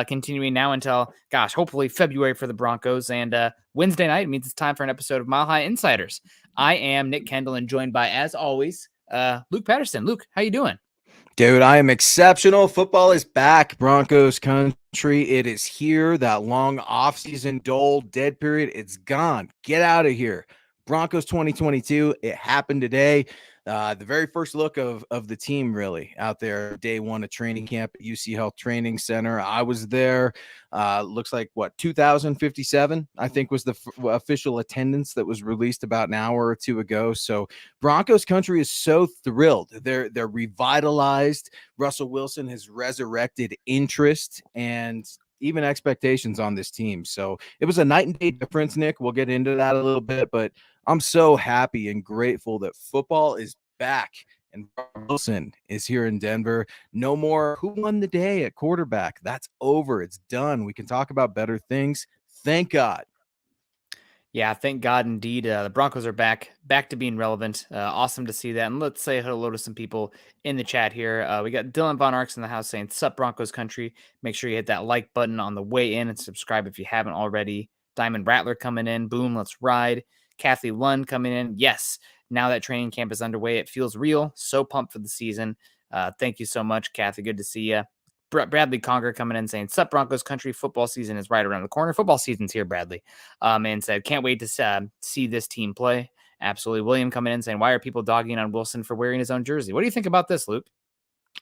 continuing now until, hopefully February for the Broncos. And Wednesday night means it's time for an episode of Mile High Insiders. I am Nick Kendall and joined by, as always, Luke Patterson. Luke, how you doing? Dude, I am exceptional. Football is back. Broncos country. It is here. That long offseason dull dead period, it's gone. Get out of here. Broncos 2022. It happened today. The very first look of the team really out there day one of training camp at UC Health Training Center. I was there. Looks like 2057 I think was the official attendance that was released about an hour or two ago. So Broncos country is so thrilled. They're revitalized. Russell Wilson has resurrected interest and even expectations on this team. So it was a night and day difference, Nick. We'll get into that a little bit, but I'm so happy and grateful that football is back and Wilson is here in Denver. No more who won the day at quarterback. That's over. It's done. We can talk about better things. Thank God. Yeah, thank God indeed. The Broncos are back to being relevant. Awesome to see that. And let's say hello to some people in the chat here. We got Dylan Von Arks in the house saying, "Sup, Broncos country." Make sure you hit that like button on the way in and subscribe if you haven't already. Diamond Rattler coming in. Boom, let's ride. Kathy Lund coming in. Yes, now that training camp is underway, it feels real. So pumped for the season. Thank you so much, Kathy. Good to see you. Bradley Conger coming in saying, "Sup, Broncos country, football season is right around the corner." Football season's here, Bradley. And said, "Can't wait to see this team play." Absolutely. William coming in saying, "Why are people dogging on Wilson for wearing his own jersey?" What do you think about this, Luke?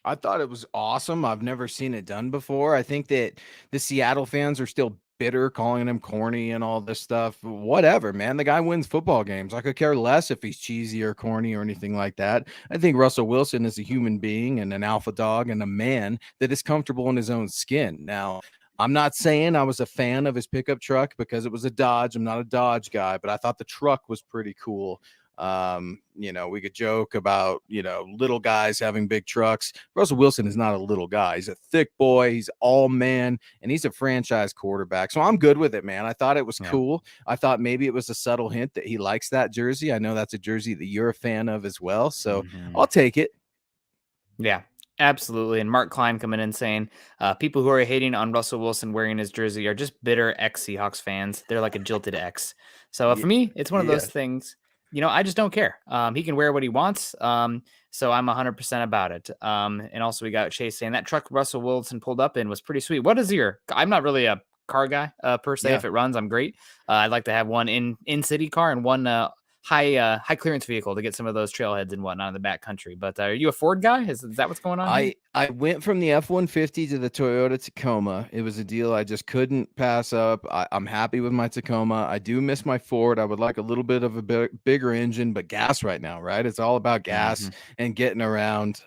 I thought it was awesome. I've never seen it done before. I think that the Seattle fans are still bitter, calling him corny and all this stuff. Whatever, man. The guy wins football games. I could care less if he's cheesy or corny or anything like that. I think Russell Wilson is a human being and an alpha dog and a man that is comfortable in his own skin. Now, I'm not saying I was a fan of his pickup truck because it was a Dodge. I'm not a Dodge guy, but I thought the truck was pretty cool. We could joke about, little guys having big trucks. Russell Wilson is not a little guy. He's a thick boy. He's all man, and he's a franchise quarterback. So I'm good with it, man. I thought it was cool. I thought maybe it was a subtle hint that he likes that jersey. I know that's a jersey that you're a fan of as well. So I'll take it. Yeah, absolutely. And Mark Klein coming in saying, people who are hating on Russell Wilson wearing his jersey are just bitter ex-Seahawks fans. They're like a jilted ex. So for me, it's one of those things, I just don't care. He can wear what he wants. So I'm 100% about it. And also we got Chase saying that truck Russell Wilson pulled up in was pretty sweet. What is I'm not really a car guy per se. If it runs, I'm great. I'd like to have one in city car and one high clearance vehicle to get some of those trailheads and whatnot in the back country. But are you a Ford guy? Is that what's going on here? I went from the F-150 to the Toyota Tacoma. It was a deal I just couldn't pass up. I'm happy with my Tacoma. I do miss my Ford. I would like a little bit of a bigger engine, but gas right now, right? It's all about gas and getting around.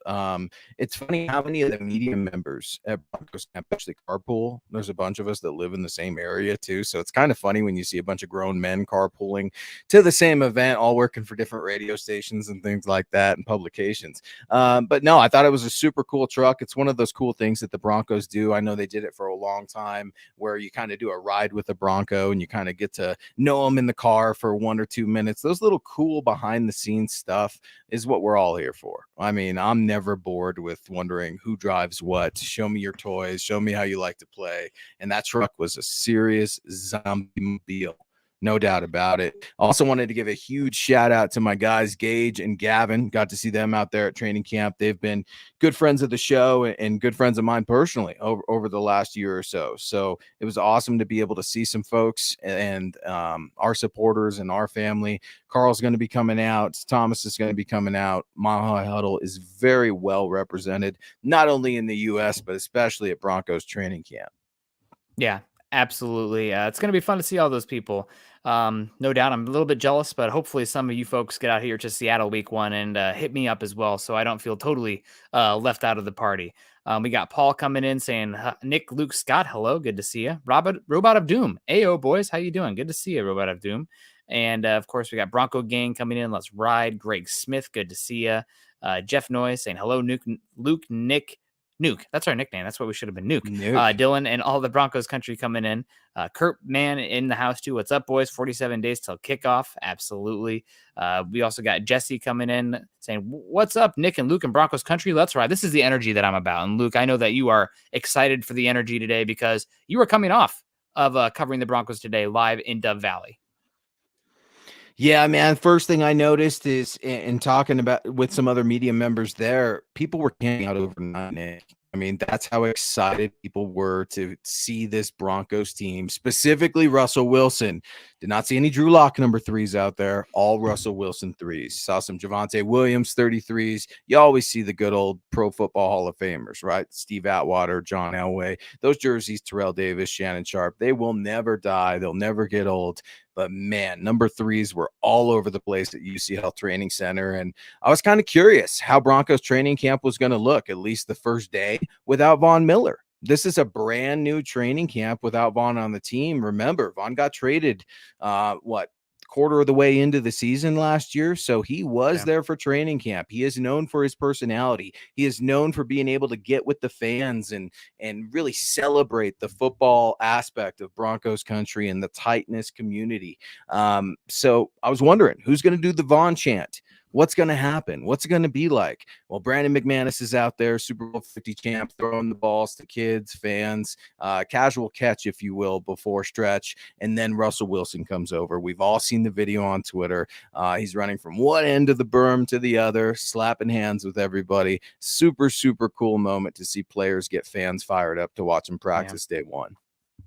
It's funny how many of the media members at Broncos camp actually carpool. There's a bunch of us that live in the same area too. So it's kind of funny when you see a bunch of grown men carpooling to the same event, all working for different radio stations and things like that and publications. But no, I thought it was a super cool truck. It's one of those cool things that the Broncos do. I know they did it for a long time where you kind of do a ride with a Bronco and you kind of get to know them in the car for 1 or 2 minutes. Those little cool behind the scenes stuff is what we're all here for. I mean, I'm never bored with wondering who drives what. Show me your toys. Show me how you like to play. And that truck was a serious zombie mobile. No doubt about it. Also wanted to give a huge shout out to my guys, Gage and Gavin. Got to see them out there at training camp. They've been good friends of the show and good friends of mine personally over the last year or so. So it was awesome to be able to see some folks and our supporters and our family. Carl's going to be coming out. Thomas is going to be coming out. Mile High Huddle is very well represented, not only in the U.S., but especially at Broncos training camp. Yeah, absolutely. It's going to be fun to see all those people. No doubt. I'm a little bit jealous, but hopefully some of you folks get out here to Seattle week 1 and hit me up as well, so I don't feel totally left out of the party. We got Paul coming in saying, "Nick, Luke, Scott, hello. Good to see you. Robot of Doom. Ayo, boys. How you doing? Good to see you, Robot of Doom." And of course, we got Bronco Gang coming in. Let's ride. Greg Smith. Good to see you. Jeff Noyes saying, "Hello, Luke, Nick, Nuke. That's our nickname. That's what we should have been. Nuke. Nuke. Dylan and all the Broncos country coming in. Kurt Man in the house too. What's up, boys? 47 days till kickoff. Absolutely. We also got Jesse coming in saying, "What's up, Nick and Luke and Broncos country? Let's ride." This is the energy that I'm about. And Luke, I know that you are excited for the energy today because you are coming off of covering the Broncos today live in Dove Valley. Yeah, man. First thing I noticed is in talking about with some other media members there, people were camping out overnight, Nick. I mean, that's how excited people were to see this Broncos team, specifically Russell Wilson. Did not see any Drew Lock number 3s out there, all Russell Wilson 3s. Saw some Javonte Williams 33s. You always see the good old Pro Football Hall of Famers, right? Steve Atwater, John Elway. Those jerseys, Terrell Davis, Shannon Sharp, they will never die. They'll never get old. But man, number 3s were all over the place at UC Health Training Center. And I was kind of curious how Broncos training camp was going to look, at least the first day, without Von Miller. This is a brand new training camp without Von on the team. Remember, Von got traded, quarter of the way into the season last year. So he was there for training camp. He is known for his personality. He is known for being able to get with the fans and really celebrate the football aspect of Broncos country and the tightness community. So I was wondering who's going to do the Von chant. What's going to happen? What's it going to be like? Well, Brandon McManus is out there, Super Bowl 50 champ, throwing the balls to kids, fans, casual catch, if you will, before stretch. And then Russell Wilson comes over. We've all seen the video on Twitter. He's running from one end of the berm to the other, slapping hands with everybody. Super, super cool moment to see players get fans fired up to watch them practice day one.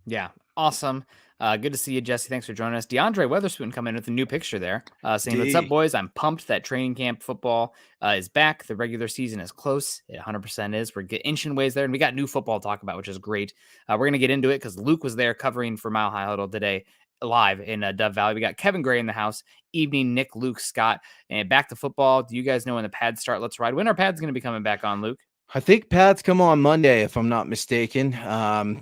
Yeah, awesome. Good to see you, Jesse. Thanks for joining us. DeAndre Weatherspoon coming in with a new picture there, saying, "What's up, boys? I'm pumped that training camp football is back. The regular season is close. It 100% is. We're inching ways there, and we got new football to talk about, which is great. We're going to get into it because Luke was there covering for Mile High Huddle today live in Dove Valley. We got Kevin Gray in the house. Evening, Nick, Luke, Scott, and back to football. Do you guys know when the pads start? Let's ride. When are pads going to be coming back on, Luke? I think pads come on Monday, if I'm not mistaken.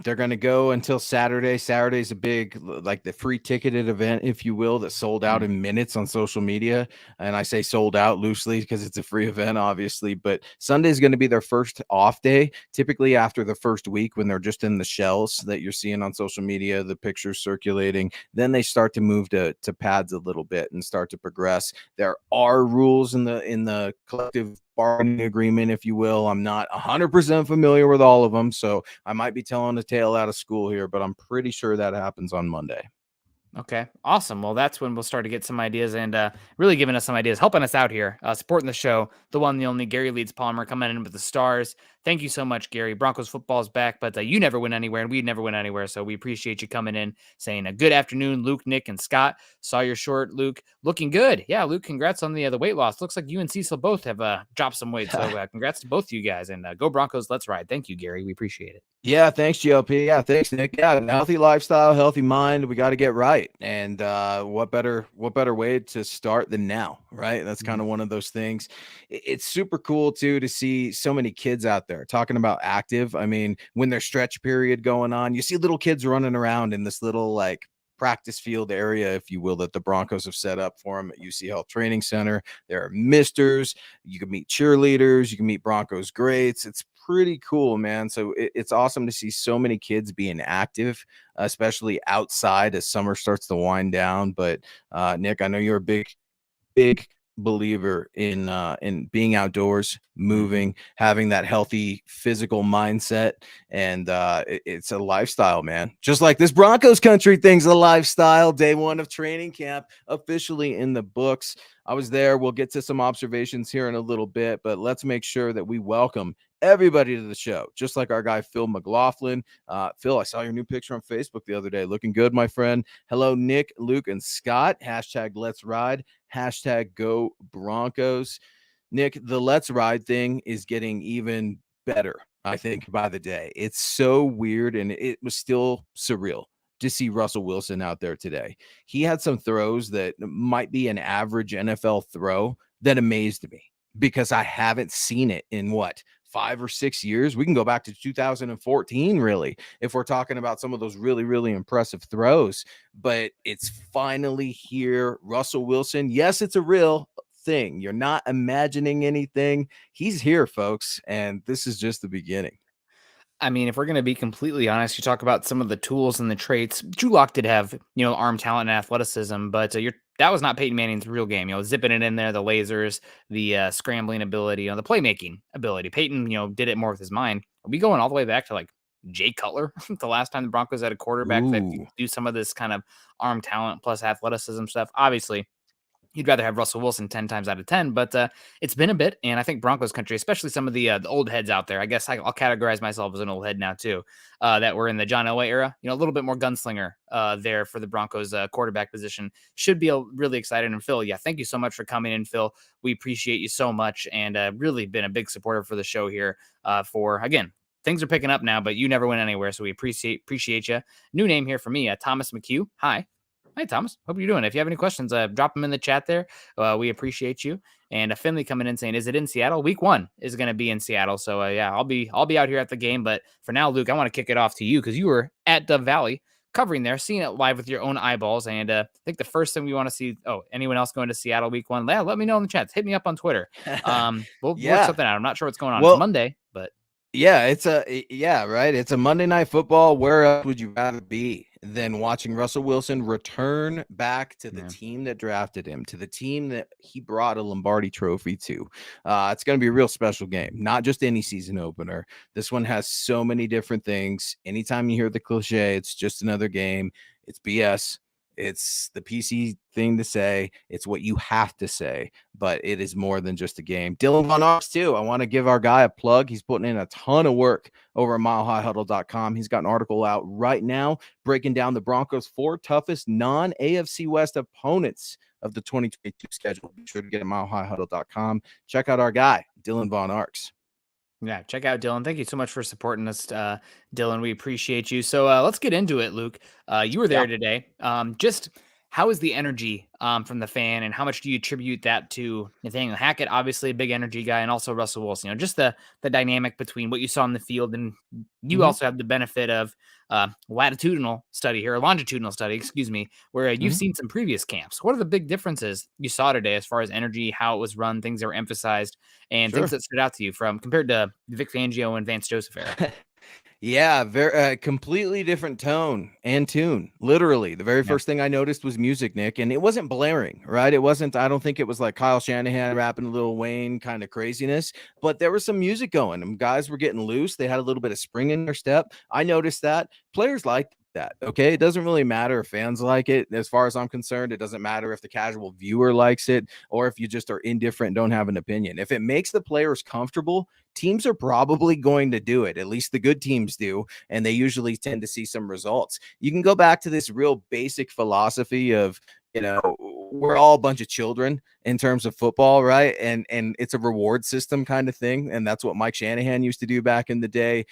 They're going to go until Saturday. Saturday's a big, like the free ticketed event, if you will, that sold out in minutes on social media. And I say sold out loosely because it's a free event, obviously. But Sunday's going to be their first off day, typically after the first week when they're just in the shells that you're seeing on social media, the pictures circulating. Then they start to move to pads a little bit and start to progress. There are rules in the collective bargaining agreement, if you will. I'm not 100% familiar with all of them, so I might be telling a tale out of school here, but I'm pretty sure that happens on Monday. Okay, awesome. Well, that's when we'll start to get some ideas and really giving us some ideas, helping us out here, supporting the show. The one, the only Gary Leeds Palmer coming in with the stars. Thank you so much, Gary. Broncos football is back, but you never went anywhere, and we never went anywhere. So we appreciate you coming in, saying a good afternoon, Luke, Nick, and Scott. Saw your short, Luke, looking good. Yeah, Luke, congrats on the weight loss. Looks like you and Cecil both have dropped some weight. So congrats to both of you guys, and go Broncos. Let's ride. Thank you, Gary. We appreciate it. Yeah, thanks, GLP. Yeah, thanks, Nick. Yeah, healthy lifestyle, healthy mind. We got to get right. And what better way to start than now, right? That's kind of one of those things. It's super cool too to see so many kids out there talking about active. I mean, when there's stretch period going on, you see little kids running around in this little like practice field area, if you will, that the Broncos have set up for them at UC Health Training Center. There are misters. You can meet cheerleaders. You can meet Broncos greats. It's pretty cool, man. So it's awesome to see so many kids being active, especially outside as summer starts to wind down. But Nick, I know you're a big believer in being outdoors, moving, having that healthy physical mindset, and it's a lifestyle, man. Just like this Broncos country thing's a lifestyle. Day one of training camp officially in the books. I was there. We'll get to some observations here in a little bit, but let's make sure that we welcome everybody to the show, just like our guy Phil McLaughlin. Phil, I saw your new picture on Facebook the other day. Looking good, my friend. Hello, Nick, Luke, and Scott. Hashtag Let's Ride. Hashtag Go Broncos. Nick, the Let's Ride thing is getting even better, I think, by the day. It's so weird, and it was still surreal to see Russell Wilson out there today. He had some throws that might be an average NFL throw that amazed me because I haven't seen it in 5 or 6 years. We can go back to 2014, really, if we're talking about some of those really, really impressive throws. But it's finally here. Russell Wilson, yes, it's a real thing. You're not imagining anything. He's here, folks, and this is just the beginning. I mean, if we're going to be completely honest, you talk about some of the tools and the traits. Drew Lock did have, arm talent and athleticism, but that was not Peyton Manning's real game. Zipping it in there, the lasers, the scrambling ability, the playmaking ability. Peyton, did it more with his mind. Are we going all the way back to like Jay Cutler, the last time the Broncos had a quarterback that could do some of this kind of arm talent plus athleticism stuff? Obviously, you'd rather have Russell Wilson 10 times out of 10, but it's been a bit. And I think Broncos country, especially some of the old heads out there, I guess I'll categorize myself as an old head now too, that were in the John Elway era, a little bit more gunslinger there for the Broncos quarterback position. Should be really excited. And Phil, thank you so much for coming in, Phil. We appreciate you so much, and really been a big supporter for the show here again, things are picking up now, but you never went anywhere. So we appreciate you. New name here for me, Thomas Mchugh. Hi. Hey, Thomas. Hope you're doing. If you have any questions, drop them in the chat there. We appreciate you. And Finley coming in saying, "Is it in Seattle? Week 1 is going to be in Seattle." So I'll be out here at the game. But for now, Luke, I want to kick it off to you because you were at Dove Valley covering there, seeing it live with your own eyeballs. And I think the first thing we want to see. Oh, anyone else going to Seattle Week 1? Yeah, let me know in the chats. Hit me up on Twitter. We'll work something out. I'm not sure what's going on. It's Monday, but. Yeah, right. It's a Monday Night Football. Where else would you rather be than watching Russell Wilson return back to the team that drafted him, to the team that he brought a Lombardi trophy to? It's going to be a real special game, not just any season opener. This one has so many different things. Anytime you hear the cliche, it's just another game. It's BS. It's the PC thing to say. It's what you have to say, but it is more than just a game. Dylan Von Arx, too. I want to give our guy a plug. He's putting in a ton of work over at milehighhuddle.com. He's got an article out right now breaking down the Broncos' 4 toughest non-AFC West opponents of the 2022 schedule. Be sure to get at milehighhuddle.com. Check out our guy, Dylan Von Arx. Yeah, check out Dylan. Thank you so much for supporting us, Dylan. We appreciate you. So let's get into it, Luke. You were there today. Just how is the energy from the fan, and how much do you attribute that to Nathaniel Hackett, obviously a big energy guy, and also Russell Wilson? Just the dynamic between what you saw in the field, and you also have the benefit of longitudinal study, excuse me, where you've seen some previous camps. What are the big differences you saw today as far as energy, how it was run, things that were emphasized, and things that stood out to you from compared to Vic Fangio and Vance Joseph era? Yeah, very completely different tone and tune. Literally, the very first thing I noticed was music, Nick, and it wasn't blaring, right? It wasn't. I don't think it was like Kyle Shanahan rapping Lil Wayne kind of craziness, but there was some music going. And guys were getting loose. They had a little bit of spring in their step. I noticed that players liked that. Okay, it doesn't really matter if fans like it. As far as I'm concerned, it doesn't matter if the casual viewer likes it or if you just are indifferent and don't have an opinion. If it makes the players comfortable, teams are probably going to do it. At least the good teams do, and they usually tend to see some results. You can go back to this real basic philosophy of, we're all a bunch of children in terms of football, right? And it's a reward system kind of thing, and that's what Mike Shanahan used to do back in the day.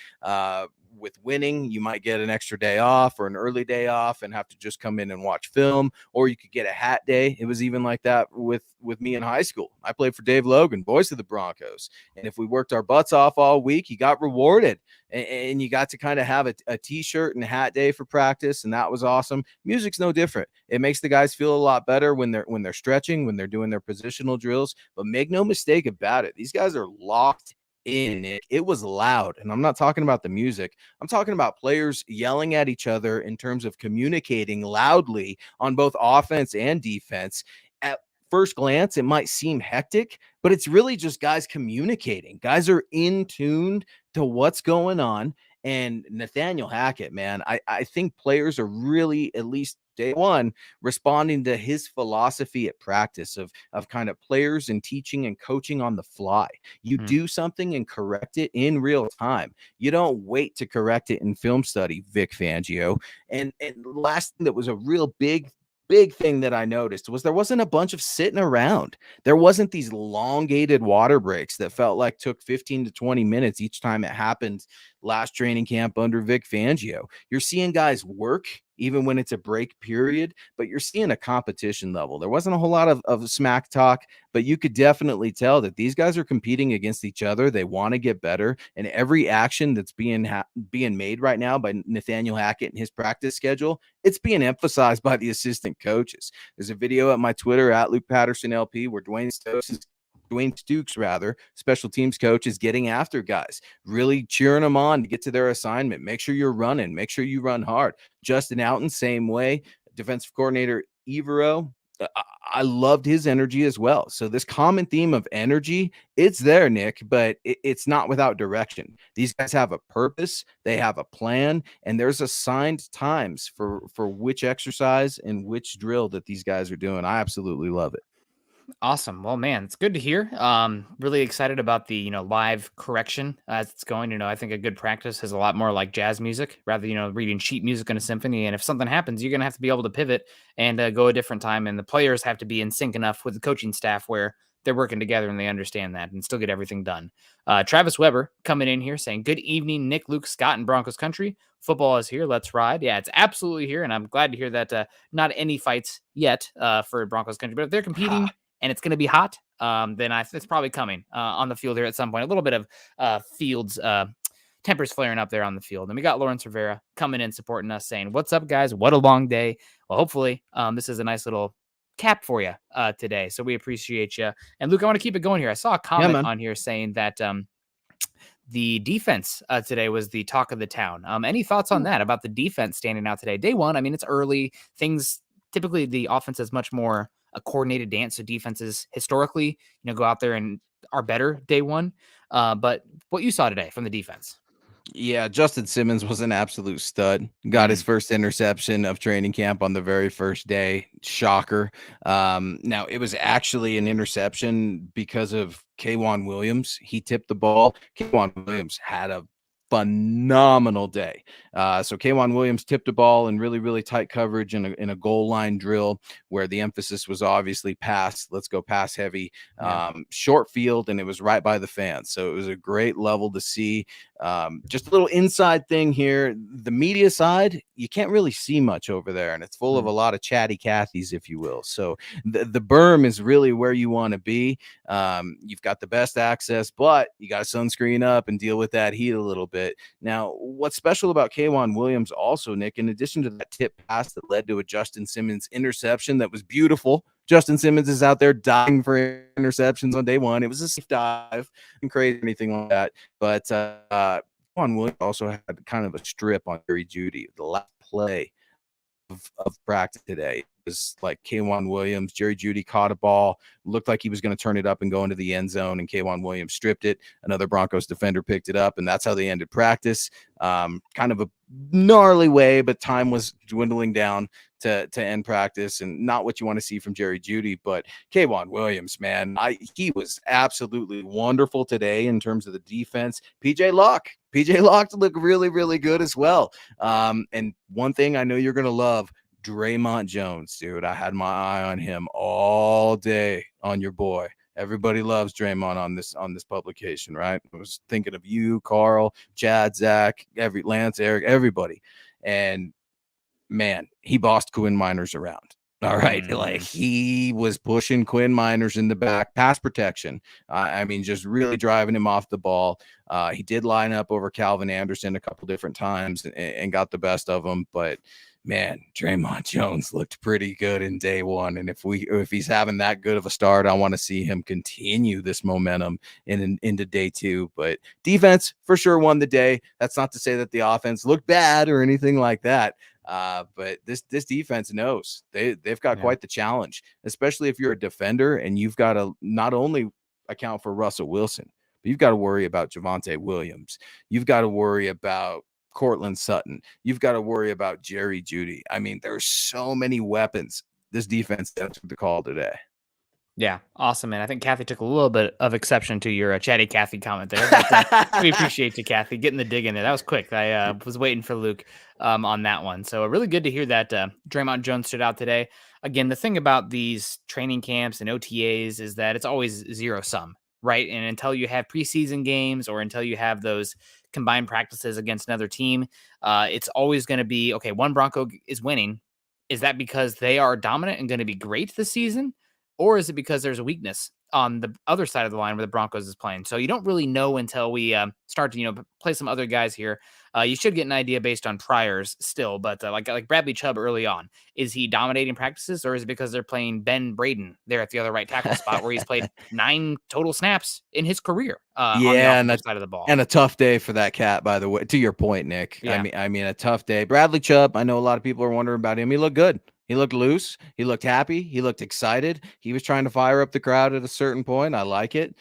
With winning, you might get an extra day off or an early day off and have to just come in and watch film, or you could get a hat day. It was even like that with me in high school. I played for Dave Logan, voice of the Broncos. And if we worked our butts off all week, you got rewarded, and you got to kind of have a t-shirt and a hat day for practice. And that was awesome. Music's no different. It makes the guys feel a lot better when they're stretching, when they're doing their positional drills, but make no mistake about it. These guys are locked in it. It was loud, and I'm not talking about the music. I'm talking about players yelling at each other in terms of communicating loudly on both offense and defense. At first glance, it might seem hectic, but it's really just guys communicating. Guys are in tune to what's going on. And Nathaniel Hackett, man, I think players are really, at least day one, responding to his philosophy at practice of kind of players and teaching and coaching on the fly. You do something and correct it in real time. You don't wait to correct it in film study, Vic Fangio. And last thing that was a real big thing that I noticed was there wasn't a bunch of sitting around. There wasn't these elongated water breaks that felt like took 15 to 20 minutes each time it happened last training camp under Vic Fangio. You're seeing guys work even when it's a break period, but you're seeing a competition level. There wasn't a whole lot of smack talk, but you could definitely tell that these guys are competing against each other. They want to get better, and every action that's being made right now by Nathaniel Hackett and his practice schedule, it's being emphasized by the assistant coaches. There's a video at my Twitter at Luke Patterson LP where Dwayne Stukes, special teams coach, is getting after guys, really cheering them on to get to their assignment. Make sure you're running. Make sure you run hard. Justin Outen, same way. Defensive coordinator Evero, I loved his energy as well. So this common theme of energy, it's there, Nick, but it's not without direction. These guys have a purpose, they have a plan, and there's assigned times for which exercise and which drill that these guys are doing. I absolutely love it. Awesome. Well, man, it's good to hear. Really excited about the, live correction as it's going. I think a good practice is a lot more like jazz music rather, reading sheet music in a symphony. And if something happens, you're going to have to be able to pivot and go a different time. And the players have to be in sync enough with the coaching staff where they're working together and they understand that and still get everything done. Travis Weber coming in here saying, good evening, Nick, Luke, Scott, and Broncos country. Football is here. Let's ride. Yeah, it's absolutely here. And I'm glad to hear that not any fights yet for Broncos country, but if they're competing and it's going to be hot, then it's probably coming on the field here at some point. A little bit of fields tempers flaring up there on the field. And we got Lawrence Rivera coming in supporting us saying, what's up, guys? What a long day. Well, hopefully this is a nice little cap for you today. So we appreciate you. And Luke, I want to keep it going here. I saw a comment on here saying that the defense today was the talk of the town. Any thoughts on that about the defense standing out today? Day one, I mean, it's early. Typically the offense is much more a coordinated dance. So defenses historically, go out there and are better day one. But what you saw today from the defense. Yeah, Justin Simmons was an absolute stud. Got his first interception of training camp on the very first day. Shocker. Now, it was actually an interception because of K'Wan Williams. He tipped the ball. K'Wan Williams had a phenomenal day. So K'Wan Williams tipped a ball in really, really tight coverage in a goal line drill where the emphasis was obviously pass. Let's go pass heavy, short field, and it was right by the fans. So it was a great level to see. Just a little inside thing here. The media side, you can't really see much over there, and it's full of a lot of chatty Cathys, if you will. So the berm is really where you want to be. You've got the best access, but you got to sunscreen up and deal with that heat a little bit. Now, what's special about K'Wan Williams also, Nick, in addition to that tip pass that led to a Justin Simmons interception that was beautiful. Justin Simmons is out there diving for interceptions on day one. It was a safe dive and crazy anything like that. But K'Wan Williams also had kind of a strip on Jerry Jeudy. The last play of practice today. It was like K'Wan Williams, Jerry Jeudy caught a ball, looked like he was going to turn it up and go into the end zone, and K'Wan Williams stripped it. Another Broncos defender picked it up, and that's how they ended practice. Kind of a gnarly way, but time was dwindling down to end practice, and not what you want to see from Jerry Jeudy. But K'Wan Williams, man, he was absolutely wonderful today in terms of the defense. PJ Locke looked really, really good as well. And one thing I know you're going to love, Draymond Jones, dude. I had my eye on him all day on your boy. Everybody loves Draymond on this publication, right? I was thinking of you, Carl, Chad, Zach, Lance, Eric, everybody. And man, he bossed Quinn Miners around. All right. Like he was pushing Quinn Miners in the back, pass protection. I mean, just really driving him off the ball. He did line up over Calvin Anderson a couple different times and got the best of him. But man, Draymond Jones looked pretty good in day one. And if he's having that good of a start, I want to see him continue this momentum into day two. But defense for sure won the day. That's not to say that the offense looked bad or anything like that. But this defense knows they've got quite the challenge, especially if you're a defender and you've got to not only account for Russell Wilson, but you've got to worry about Javonte Williams. You've got to worry about Cortland Sutton. You've got to worry about Jerry Jeudy. I mean, there's so many weapons this defense took the call today. Yeah, awesome, man. I think Kathy took a little bit of exception to your chatty Kathy comment there. But, we appreciate you, Kathy, getting the dig in there. That was quick. I was waiting for Luke on that one. So really good to hear that Draymond Jones stood out today. Again, the thing about these training camps and OTAs is that it's always zero sum, right? And until you have preseason games or until you have those combined practices against another team, it's always going to be, okay, one Bronco is winning. Is that because they are dominant and going to be great this season? Or is it because there's a weakness on the other side of the line where the Broncos is playing? So you don't really know until we start to, play some other guys here. You should get an idea based on priors still, but like Bradley Chubb early on, is he dominating practices, or is it because they're playing Ben Braden there at the other right tackle spot where he's played 9 total snaps in his career on the Yeah, offensive side of the ball? and a tough day for that cat, by the way. To your point, Nick. Yeah. I mean, a tough day. Bradley Chubb, I know a lot of people are wondering about him. He looked good. He looked loose. He looked happy. He looked excited. He was trying to fire up the crowd at a certain point. I like it.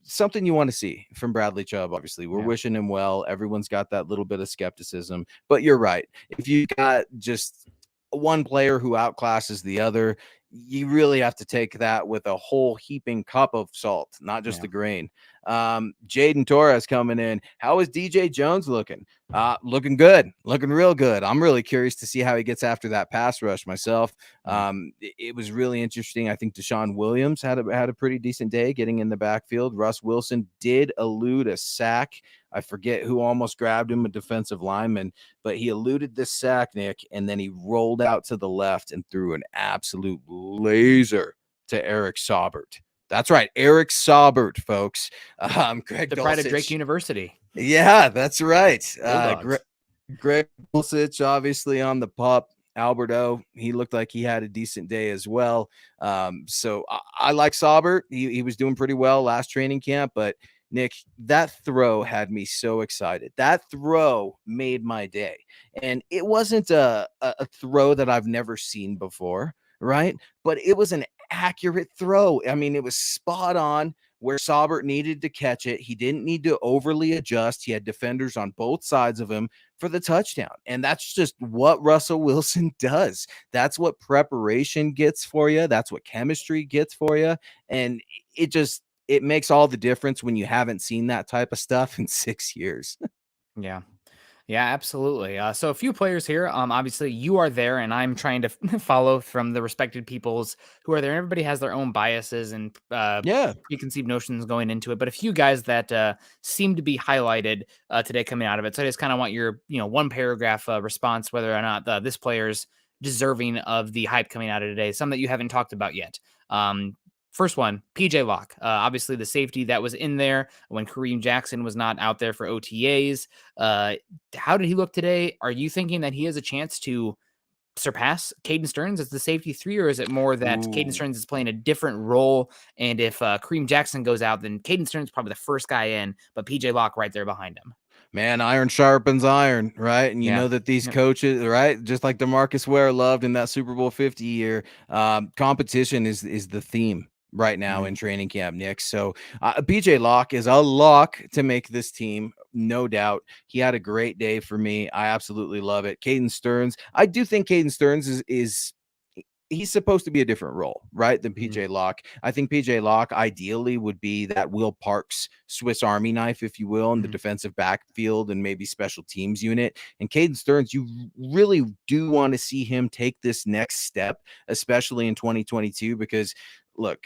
Something you want to see from Bradley Chubb, obviously. We're wishing him well. Everyone's got that little bit of skepticism. But you're right. If you got just one player who outclasses the other, you really have to take that with a whole heaping cup of salt, not just a grain. Jaden Torres coming in. How is DJ Jones looking? Looking good, looking real good. I'm really curious to see how he gets after that pass rush myself. It was really interesting. I think Desean Williams had a pretty decent day getting in the backfield. Russ Wilson did elude a sack. I forget who almost grabbed him, a defensive lineman, but he eluded this sack, Nick, and then he rolled out to the left and threw an absolute laser to Eric Saubert. That's right, Eric Saubert, folks. Greg The pride of Drake University. Yeah, that's right. Greg Dulcich, obviously on the pup. Alberto, he looked like he had a decent day as well. So I like Saubert. He was doing pretty well last training camp, but Nick, that throw had me so excited. That throw made my day. And it wasn't a throw that I've never seen before, right? But it was an accurate throw. I mean, it was spot on where Saubert needed to catch it. He didn't need to overly adjust. He had defenders on both sides of him for the touchdown. And that's just what Russell Wilson does. That's what preparation gets for you. That's what chemistry gets for you. And it makes all the difference when you haven't seen that type of stuff in 6 years. Yeah. Yeah, absolutely. So a few players here. Obviously you are there, and I'm trying to follow from the respected peoples who are there. Everybody has their own biases and preconceived notions going into it. But a few guys that seem to be highlighted today coming out of it. So I just kind of want your, one paragraph response, whether or not this player's deserving of the hype coming out of today. Some that you haven't talked about yet. First one, PJ Locke. Obviously, the safety that was in there when Kareem Jackson was not out there for OTAs. How did he look today? Are you thinking that he has a chance to surpass Caden Stearns as the safety 3, or is it more that Caden Stearns is playing a different role? And if Kareem Jackson goes out, then Caden Stearns is probably the first guy in, but PJ Locke right there behind him. Man, iron sharpens iron, right? And you know that these coaches, right, just like DeMarcus Ware loved in that Super Bowl 50 year, competition is the theme right now in training camp, Nick. So PJ Locke is a lock to make this team, no doubt. He had a great day for me. I absolutely love it. Caden Stearns, I do think Caden Stearns is he's supposed to be a different role, right, than PJ Locke. I think PJ Locke ideally would be that Will Parks Swiss Army knife, if you will, in the defensive backfield and maybe special teams unit. And Caden Stearns, you really do want to see him take this next step, especially in 2022, because look,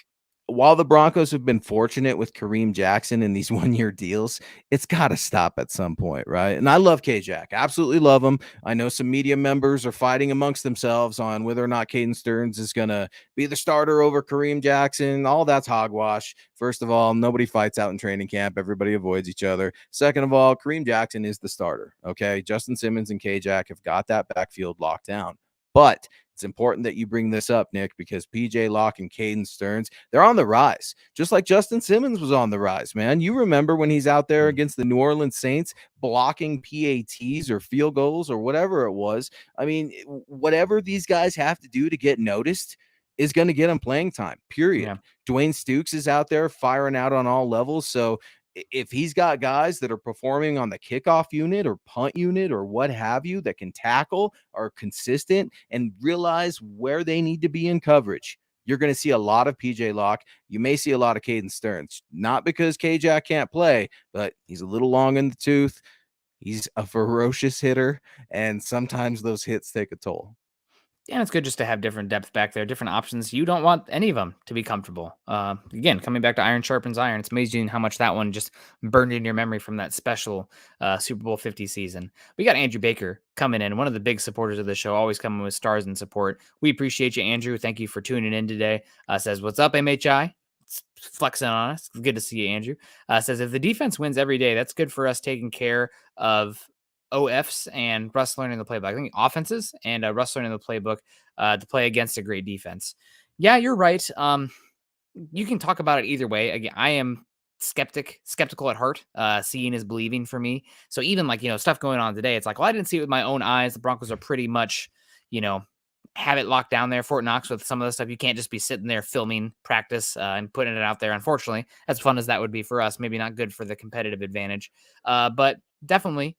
while the Broncos have been fortunate with Kareem Jackson in these one-year deals, it's got to stop at some point, right? And I love K-Jack. Absolutely love him. I know some media members are fighting amongst themselves on whether or not Caden Stearns is going to be the starter over Kareem Jackson. All that's hogwash. First of all, nobody fights out in training camp. Everybody avoids each other. Second of all, Kareem Jackson is the starter, okay? Justin Simmons and K-Jack have got that backfield locked down. But it's important that you bring this up, Nick, because PJ Locke and Caden Stearns, they're on the rise, just like Justin Simmons was on the rise, man. You remember when he's out there against the New Orleans Saints blocking PATs or field goals or whatever it was. I mean, whatever these guys have to do to get noticed is going to get them playing time, period. Yeah. Dwayne Stukes is out there firing out on all levels. So if he's got guys that are performing on the kickoff unit or punt unit or what have you that can tackle, are consistent, and realize where they need to be in coverage, you're going to see a lot of PJ Locke. You may see a lot of Caden Stearns, not because K-Jack can't play, but he's a little long in the tooth. He's a ferocious hitter, and sometimes those hits take a toll. And it's good just to have different depth back there, different options. You don't want any of them to be comfortable. Again, coming back to iron sharpens iron, it's amazing how much that one just burned in your memory from that special Super Bowl 50 season. We got Andrew Baker coming in, one of the big supporters of the show, always coming with stars and support. We appreciate you, Andrew. Thank you for tuning in today. Says, what's up, MHI? It's flexing on us. Good to see you, Andrew. Says, if the defense wins every day, that's good for us taking care of OFs and Russ learning the playbook. I think offenses and Russ learning the playbook to play against a great defense. Yeah, you're right. You can talk about it either way. Again, I am skeptical at heart. Seeing is believing for me. So even like, stuff going on today, it's like, well, I didn't see it with my own eyes. The Broncos are pretty much, have it locked down there. Fort Knox with some of the stuff. You can't just be sitting there filming practice and putting it out there. Unfortunately, as fun as that would be for us, maybe not good for the competitive advantage. But definitely,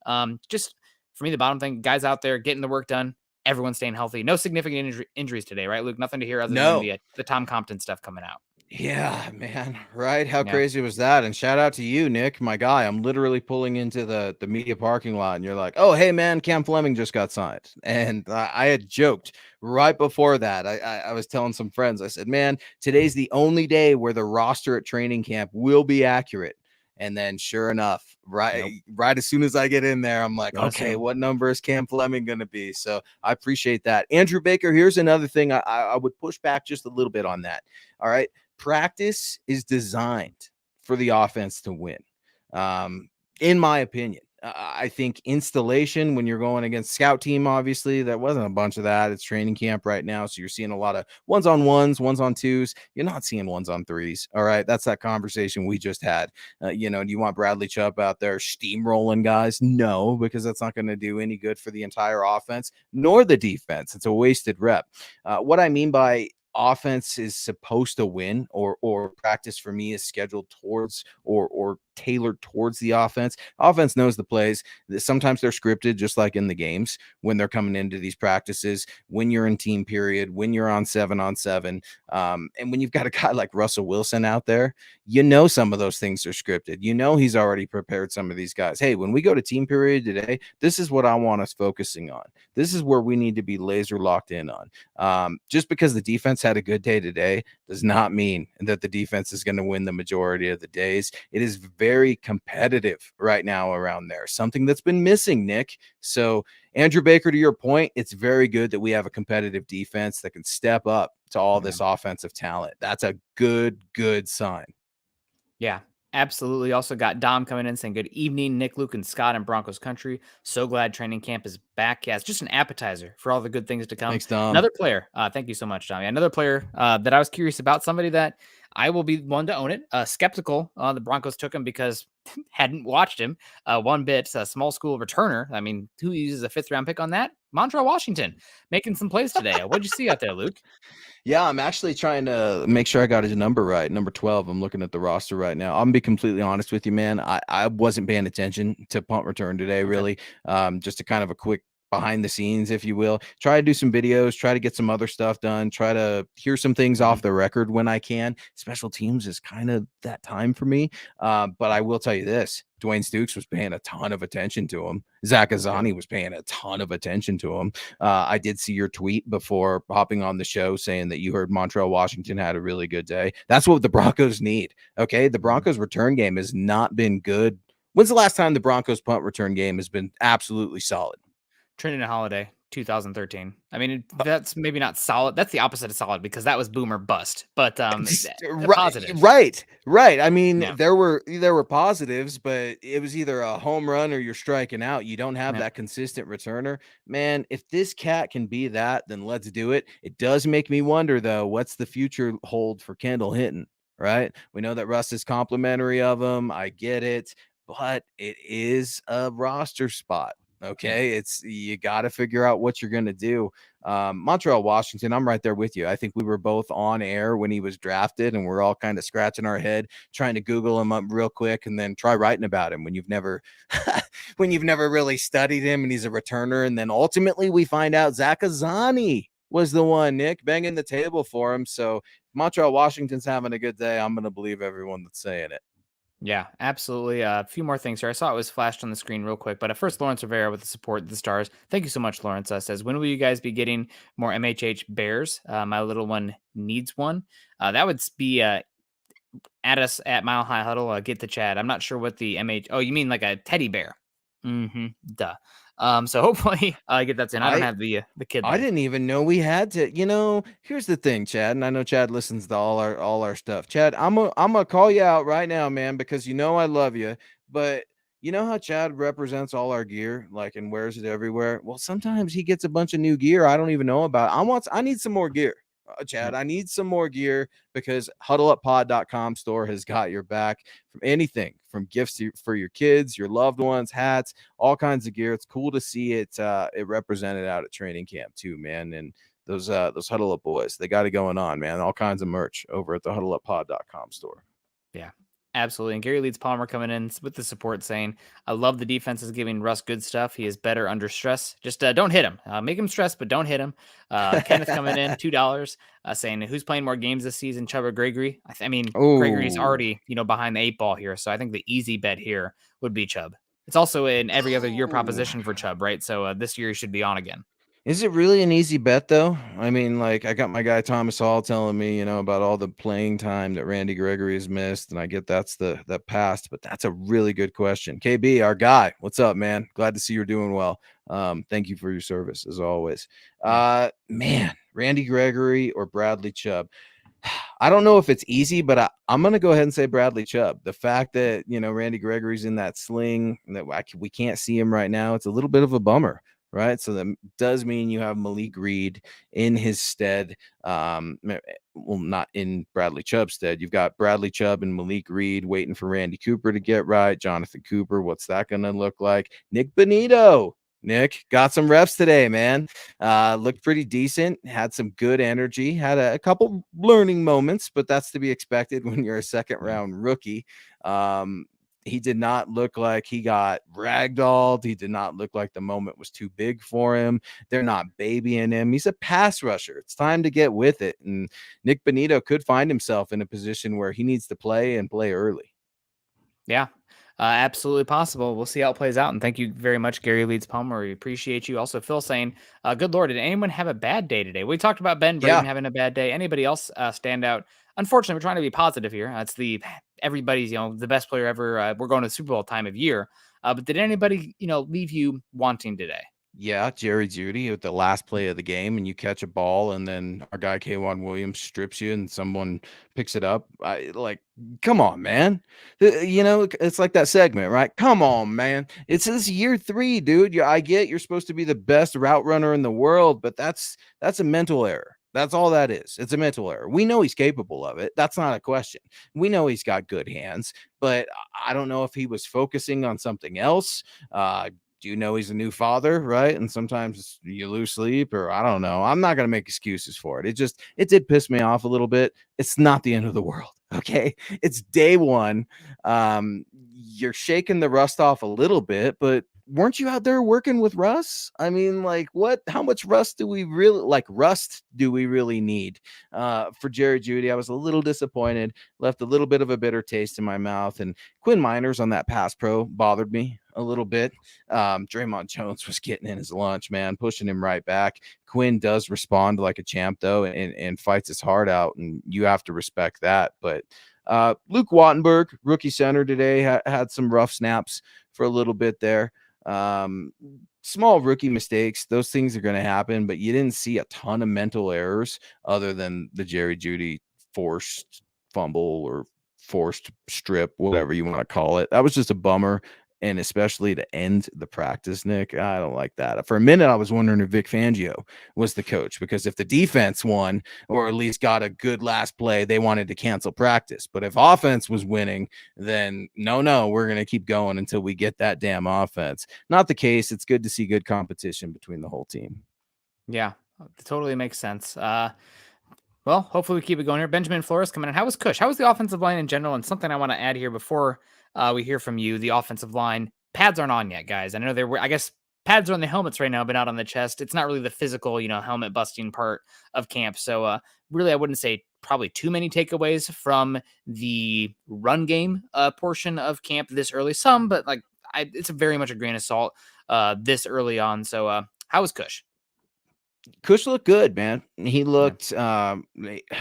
just for me, the bottom thing, guys out there getting the work done. Everyone's staying healthy. No significant injuries today, right, Luke? Nothing to hear other than the Tom Compton stuff coming out. Yeah, man. Right. How crazy was that? And shout out to you, Nick, my guy. I'm literally pulling into the media parking lot and you're like, oh, hey, man, Cam Fleming just got signed. And I had joked right before that. I was telling some friends, I said, man, today's the only day where the roster at training camp will be accurate. And then sure enough, right as soon as I get in there, I'm like, okay, what number is Cam Fleming going to be? So I appreciate that. Andrew Baker, here's another thing I would push back just a little bit on that. All right. Practice is designed for the offense to win. In my opinion, I think installation when you're going against scout team, obviously there wasn't a bunch of that. It's training camp right now. So you're seeing a lot of ones on ones, ones on twos. You're not seeing ones on threes. All right. That's that conversation we just had. Do you want Bradley Chubb out there steamrolling guys? No, because that's not going to do any good for the entire offense nor the defense. It's a wasted rep. What I mean by offense is supposed to win or practice for me is scheduled towards or tailored towards the offense. Offense knows the plays. Sometimes they're scripted, just like in the games when they're coming into these practices, when you're in team period, when you're on 7-on-7. And when you've got a guy like Russell Wilson out there, some of those things are scripted. He's already prepared some of these guys. Hey, when we go to team period today, this is what I want us focusing on. This is where we need to be laser locked in on. Just because the defense had a good day today does not mean that the defense is going to win the majority of the days. It is very competitive right now around there, something that's been missing, Nick. So Andrew Baker, to your point, it's very good that we have a competitive defense that can step up to all this offensive talent. That's a good sign. Yeah, absolutely. Also got Dom coming in saying, good evening, Nick, Luke, and Scott in Broncos country. So glad training camp is back. Yeah, it's just an appetizer for all the good things to come. Thanks, Dom. Another player. Thank you so much, Dom. Yeah, another player that I was curious about, somebody that I will be one to own it. Skeptical. The Broncos took him because hadn't watched him one bit. A small school returner. I mean, who uses a 5th-round pick on that? Montreal Washington making some plays today. What'd you see out there, Luke? Yeah, I'm actually trying to make sure I got his number right. Number 12. I'm looking at the roster right now. I'm gonna be completely honest with you, man. I wasn't paying attention to punt return today, really. Just a kind of a quick behind the scenes, if you will. Try to do some videos, try to get some other stuff done, try to hear some things off the record when I can. Special teams is kind of that time for me. But I will tell you this. Dwayne Stukes was paying a ton of attention to him. Zach Azzani was paying a ton of attention to him. I did see your tweet before hopping on the show saying that you heard Montreal Washington had a really good day. That's what the Broncos need. Okay. The Broncos return game has not been good. When's the last time the Broncos punt return game has been absolutely solid? Trinity Holiday, 2013. I mean, that's maybe not solid. That's the opposite of solid because that was boomer bust. But positive. Right. I mean, there were positives, but it was either a home run or you're striking out. You don't have that consistent returner. Man, if this cat can be that, then let's do it. It does make me wonder, though, what's the future hold for Kendall Hinton, right? We know that Russ is complimentary of him. I get it, but it is a roster spot. Okay, it's you got to figure out what you're going to do. Montreal Washington, I'm right there with you. I think we were both on air when he was drafted, and we're all kind of scratching our head trying to Google him up real quick and then try writing about him when you've never really studied him and he's a returner. And then ultimately we find out Zach Azzani was the one, Nick, banging the table for him. So Montreal Washington's having a good day. I'm going to believe everyone that's saying it. Yeah, absolutely. A few more things here. I saw it was flashed on the screen real quick, but at first, Lawrence Rivera with the support of the stars. Thank you so much, Lawrence. Says, when will you guys be getting more MHH bears? My little one needs one. That would be at us at Mile High Huddle. Get the chat. I'm not sure what the MH. Oh, you mean like a teddy bear? Mm-hmm. Duh. So hopefully I get that in. I don't I have the kid I life. didn't even know we had to. Here's the thing, Chad, and I know Chad listens to all our stuff. Chad, I'm gonna call you out right now, man, because I love you. But you know how Chad represents all our gear, like, and wears it everywhere. Well, sometimes he gets a bunch of new gear I don't even know about. I need some more gear. Chad, Yep. I need some more gear because huddleuppod.com store has got your back from anything from gifts for your kids, your loved ones, hats, all kinds of gear. It's cool to see it represented out at training camp too, man. And those Huddle Up boys, they got it going on, man. All kinds of merch over at the huddleuppod.com store. Yeah, absolutely. And Gary Leeds Palmer coming in with the support saying, I love the defense is giving Russ good stuff. He is better under stress. Just don't hit him. Make him stress, but don't hit him. Kenneth coming in, $2, saying, who's playing more games this season, Chubb or Gregory? I mean, Gregory's Oh, already, behind the 8 ball here. So I think the easy bet here would be Chubb. It's also in every other year proposition for Chubb, right? So this year he should be on again. is it really an easy bet though? I mean, like, I got my guy Thomas Hall telling me, about all the playing time that Randy Gregory has missed, and I get that past, but that's a really good question. KB, our guy, what's up, man? Glad to see you're doing well. Thank you for your service as always. Yeah. Man, Randy Gregory or Bradley Chubb? I don't know if it's easy, but I'm going to go ahead and say Bradley Chubb. The fact that, Randy Gregory's in that sling and that we can't see him right now, it's a little bit of a bummer, right? So that does mean you have Malik Reed in his stead. Well, not in Bradley Chubb's stead. You've got Bradley Chubb and Malik Reed waiting for Randy Cooper to get right. Jonathan Cooper, what's that going to look like? Nick Bonito. Nick got some reps today, man. Looked pretty decent, had some good energy, had a couple learning moments, but that's to be expected when you're a second round rookie. He did not look like he got ragdolled. He did not look like the moment was too big for him. They're not babying him. He's a pass rusher. It's time to get with it. And Nick Bonito could find himself in a position where he needs to play and play early. Yeah, absolutely possible. We'll see how it plays out. And thank you very much, Gary Leeds Palmer. We appreciate you. Also, Phil saying, good Lord, did anyone have a bad day today? We talked about Ben Braden Yeah. having a bad day. Anybody else stand out? Unfortunately, we're trying to be positive here. It's everybody's, the best player ever. We're going to the Super Bowl time of year. But did anybody, leave you wanting today? Yeah, Jerry Judy at the last play of the game, and you catch a ball, and then our guy Kwan Williams strips you, and someone picks it up. Come on, man. It's like that segment, right? Come on, man. It's this year 3, dude. I get you're supposed to be the best route runner in the world, but that's a mental error. That's all that is. It's a mental error. We know he's capable of it. That's not a question. We know he's got good hands, but I don't know if he was focusing on something else. He's a new father, right? And sometimes you lose sleep, or I don't know. I'm not going to make excuses for it. It did piss me off a little bit. It's not the end of the world. Okay. It's day 1. You're shaking the rust off a little bit, but weren't you out there working with Russ? I mean, like, how much rust do we really need for Jerry Judy? I was a little disappointed, left a little bit of a bitter taste in my mouth. And Quinn Miners on that pass pro bothered me a little bit. Draymond Jones was getting in his lunch, man, pushing him right back. Quinn does respond like a champ, though, and fights his heart out, and you have to respect that. But Luke Wattenberg, rookie center today, had some rough snaps for a little bit there. Small rookie mistakes, those things are going to happen, but you didn't see a ton of mental errors other than the Jerry Judy forced fumble or forced strip, whatever you want to call it. That was just a bummer. And especially to end the practice, Nick, I don't like that. For a minute, I was wondering if Vic Fangio was the coach, because if the defense won, or at least got a good last play, they wanted to cancel practice. But if offense was winning, then no, we're going to keep going until we get that damn offense. Not the case. It's good to see good competition between the whole team. Yeah, totally makes sense. Well, hopefully we keep it going here. Benjamin Flores coming in. How was Kush? How was the offensive line in general? And something I want to add here before we hear from you, the offensive line. Pads aren't on yet, guys. I know I guess pads are on the helmets right now, but not on the chest. It's not really the physical, helmet busting part of camp. So really, I wouldn't say probably too many takeaways from the run game portion of camp this early. Some, but like it's very much a grain of salt this early on. So how was Kush? Kush looked good, man. He Yeah. looked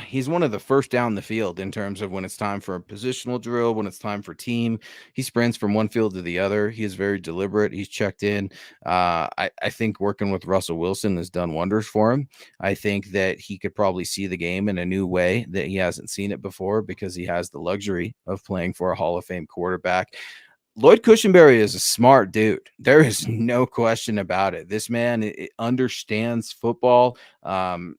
he's one of the first down the field in terms of when it's time for a positional drill, when it's time for team. He sprints from one field to the other. He is very deliberate. He's checked in. I think working with Russell Wilson has done wonders for him. I think that he could probably see the game in a new way that he hasn't seen it before because he has the luxury of playing for a Hall of Fame quarterback. Lloyd Cushenberry is a smart dude. There is no question about it. This man understands football.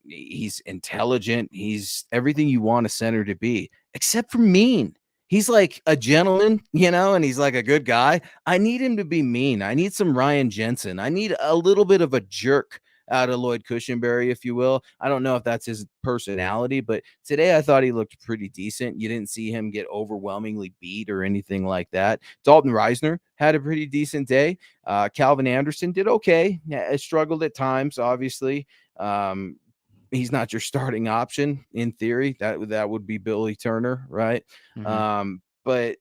He's intelligent. He's everything you want a center to be, except for mean. He's like a gentleman, and he's like a good guy. I need him to be mean. I need some Ryan Jensen. I need a little bit of a jerk out of Lloyd Cushenberry, if you will. I don't know if that's his personality, but today I thought he looked pretty decent. You didn't see him get overwhelmingly beat or anything like that. Dalton Reisner had a pretty decent day. Calvin Anderson did okay. Struggled at times, obviously. He's not your starting option in theory. That would be Billy Turner, right? Mm-hmm. But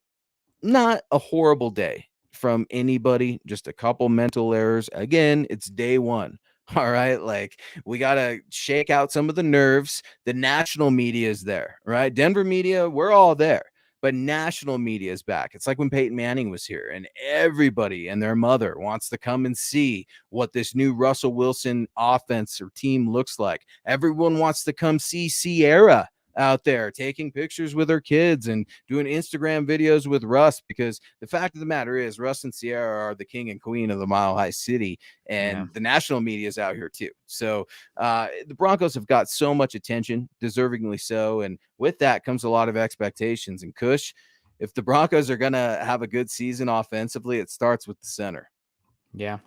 not a horrible day from anybody. Just a couple mental errors. Again, it's day one. All right. Like we got to shake out some of the nerves. The national media is there, right? Denver media, we're all there, but national media is back. It's like when Peyton Manning was here and everybody and their mother wants to come and see what this new Russell Wilson offense or team looks like. Everyone wants to come see Sierra out there taking pictures with her kids and doing Instagram videos with Russ, because the fact of the matter is Russ and Sierra are the king and queen of the Mile High City, and the national media is out here too. So the Broncos have got so much attention, deservingly so, and with that comes a lot of expectations. And Kush, if the Broncos are going to have a good season offensively, it starts with the center. Yeah.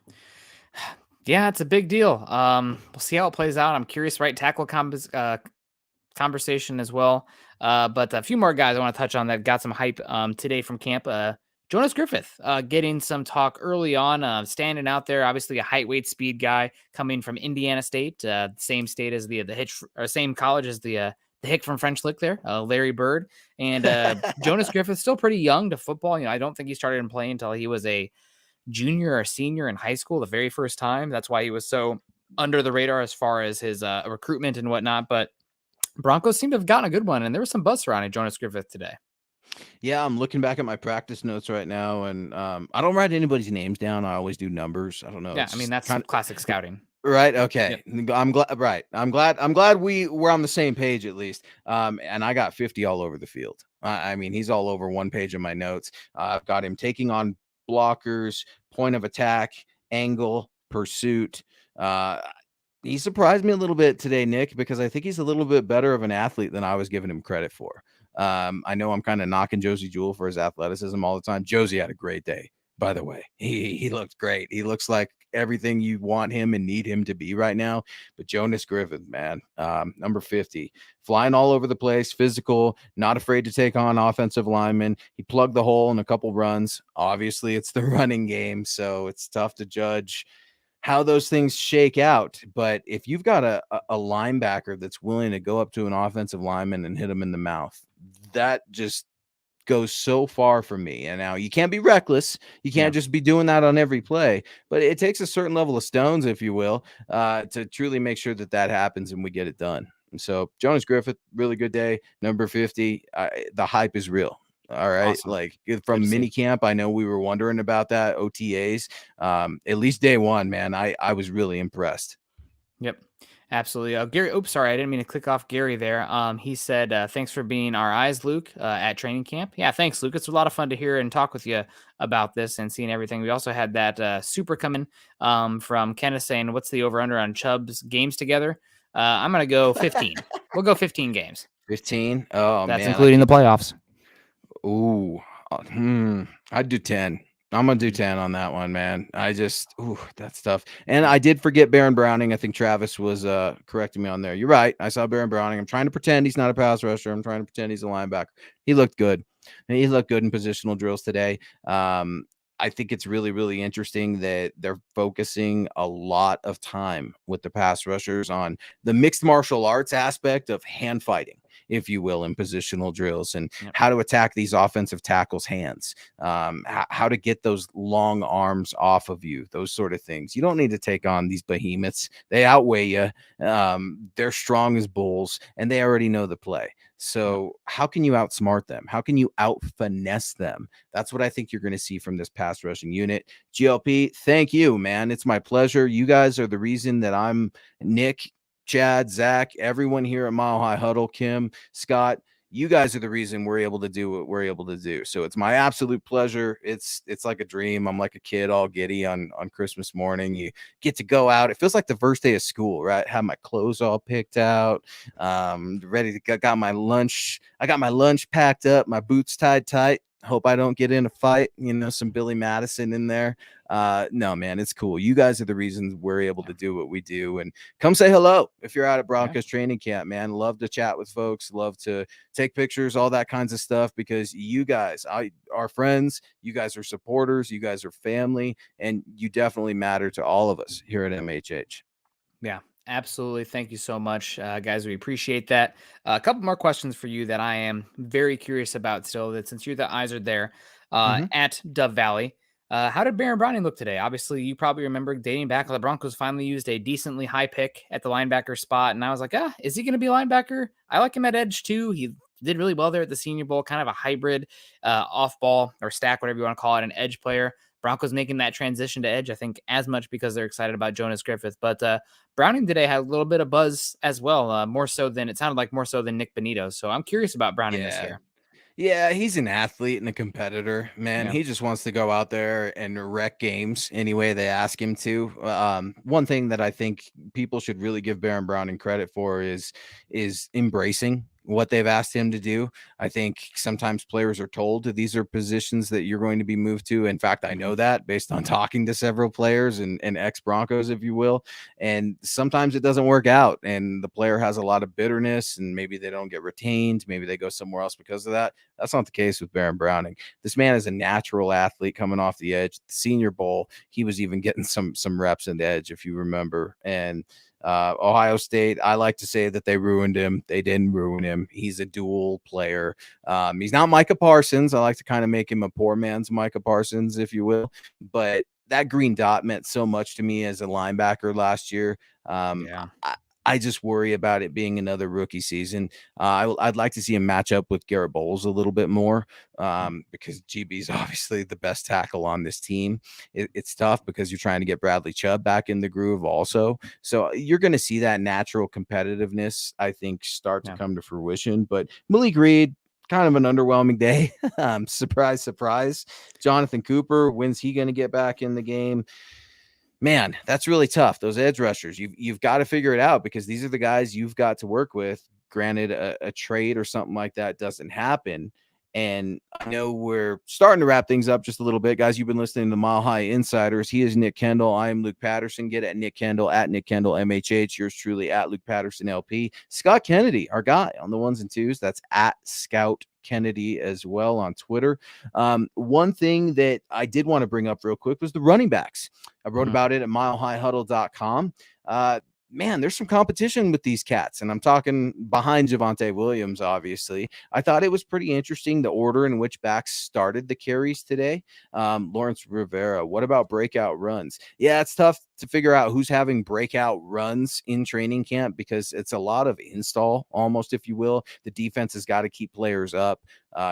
Yeah, it's a big deal. We'll see how it plays out. I'm curious, right tackle conversation as well. But a few more guys I want to touch on that got some hype today from camp. Jonas Griffith getting some talk early on, standing out there. Obviously, a height, weight, speed guy coming from Indiana State, same state as the Hitch, or same college as the Hick from French Lick there, Larry Bird. And Jonas Griffith still pretty young to football. I don't think he started playing until he was a junior or senior in high school the very first time. That's why he was so under the radar as far as his recruitment and whatnot. But Broncos seem to have gotten a good one, and there was some buzz surrounding Jonas Griffith today. Yeah, I'm looking back at my practice notes right now, and I don't write anybody's names down. I always do numbers. I don't know. Yeah, I mean that's classic scouting. Right. Okay. Yep. I'm glad. Right. I'm glad we're on the same page at least. And I got 50 all over the field. I mean, he's all over one page of my notes. I've got him taking on blockers, point of attack, angle, pursuit. He surprised me a little bit today, Nick, because I think he's a little bit better of an athlete than I was giving him credit for. I know I'm kind of knocking Josie Jewell for his athleticism all the time. Josie had a great day, by the way. He looked great. He looks like everything you want him and need him to be right now. But Jonas Griffith, man, number 50, flying all over the place, physical, not afraid to take on offensive linemen. He plugged the hole in a couple runs. Obviously, it's the running game, so it's tough to judge how those things shake out. But if you've got a linebacker that's willing to go up to an offensive lineman and hit him in the mouth, that just goes so far for me. And now you can't be reckless. You can't just be doing that on every play, but it takes a certain level of stones, if you will, to truly make sure that happens and we get it done. And so Jonas Griffith, really good day. Number 50, the hype is real. All right. Awesome. Like from mini camp, I know we were wondering about that. OTAs, at least day one, man, I was really impressed. Yep. Absolutely. Gary, oops, sorry, I didn't mean to click off Gary there. He said, thanks for being our eyes, Luke, at training camp. Yeah, thanks, Luke. It's a lot of fun to hear and talk with you about this and seeing everything. We also had that super coming from Kenneth saying, what's the over-under on Chubb's games together? I'm going to go 15. We'll go 15 games. 15? Oh, that's man. That's including the playoffs. Ooh, I'd do 10. I'm going to do 10 on that one, man. That's tough. And I did forget Baron Browning. I think Travis was correcting me on there. You're right. I saw Baron Browning. I'm trying to pretend he's not a pass rusher. I'm trying to pretend he's a linebacker. He looked good. And he looked good in positional drills today. I think it's really, really interesting that they're focusing a lot of time with the pass rushers on the mixed martial arts aspect of hand fighting. if you will, in positional drills, and Yep. how to attack these offensive tackles' hands, how to get those long arms off of you, those sort of things. You don't need to take on these behemoths. They outweigh you. They're strong as bulls, and they already know the play. So how can you outsmart them? How can you out finesse them? That's what I think you're going to see from this pass rushing unit. GLP, thank you, man. It's my pleasure. You guys are the reason that I'm Nick, Chad, Zach, everyone here at Mile High Huddle, Kim, Scott. You guys are the reason we're able to do what we're able to do. So it's my absolute pleasure. It's like a dream. I'm like a kid all giddy on Christmas morning. You get to go out. It feels like the first day of school, right? Have my clothes all picked out, ready to got my lunch. I got my lunch packed up, my boots tied tight. Hope I don't get in a fight, some Billy Madison in there. No, man, it's cool. You guys are the reasons we're able to do what we do. And come say hello if you're out at Broncos training camp, man. Love to chat with folks, love to take pictures, all that kinds of stuff, because you guys are friends, you guys are supporters, you guys are family, and you definitely matter to all of us here at MHH. Yeah, absolutely. Thank you so much, guys. We appreciate that. A couple more questions for you that I am very curious about still. That since you're the eyes are there at Dove Valley, how did Baron Browning look today? Obviously, you probably remember dating back, the Broncos finally used a decently high pick at the linebacker spot, and I was like, is he going to be a linebacker? I like him at edge too. He did really well there at the Senior Bowl, kind of a hybrid off ball or stack, whatever you want to call it, an edge player. Broncos making that transition to edge, I think, as much because they're excited about Jonas Griffith. But Browning today had a little bit of buzz as well, more so than Nick Benito. So I'm curious about Browning this year. Yeah, he's an athlete and a competitor, man. Yeah. He just wants to go out there and wreck games any way they ask him to. One thing that I think people should really give Baron Browning credit for is embracing what they've asked him to do. I think sometimes players are told these are positions that you're going to be moved to. In fact, I know that based on talking to several players and ex-Broncos, if you will. And sometimes it doesn't work out, and the player has a lot of bitterness, and maybe they don't get retained. Maybe they go somewhere else because of that. That's not the case with Baron Browning. This man is a natural athlete coming off the edge. The Senior Bowl, he was even getting some reps in the edge, if you remember. And Ohio State, I like to say that they ruined him. They didn't ruin him. He's a dual player. He's not Micah Parsons. I like to kind of make him a poor man's Micah Parsons, if you will. But that green dot meant so much to me as a linebacker last year. I just worry about it being another rookie season. I'd like to see him match up with Garrett Bowles a little bit more because GB is obviously the best tackle on this team. It's tough because you're trying to get Bradley Chubb back in the groove also. So you're going to see that natural competitiveness, I think, start to come to fruition. But Malik Reed, kind of an underwhelming day. Surprise, surprise. Jonathan Cooper, when's he going to get back in the game? Man, that's really tough. Those edge rushers, you've got to figure it out because these are the guys you've got to work with. Granted, a trade or something like that doesn't happen. And I know we're starting to wrap things up just a little bit. Guys, you've been listening to Mile High Insiders. He is Nick Kendall. I am Luke Patterson. Get at Nick Kendall, at Nick Kendall MHH. Yours truly, at Luke Patterson LP. Scott Kennedy, our guy on the ones and twos. That's at Scout Kennedy as well on Twitter. One thing that I did want to bring up real quick was the running backs. I wrote about it at milehighhuddle.com. Man, there's some competition with these cats, and I'm talking behind Javonte Williams, obviously. I thought it was pretty interesting, the order in which backs started the carries today. Lawrence Rivera, what about breakout runs? Yeah, it's tough to figure out who's having breakout runs in training camp because it's a lot of install, almost, if you will. The defense has got to keep players up.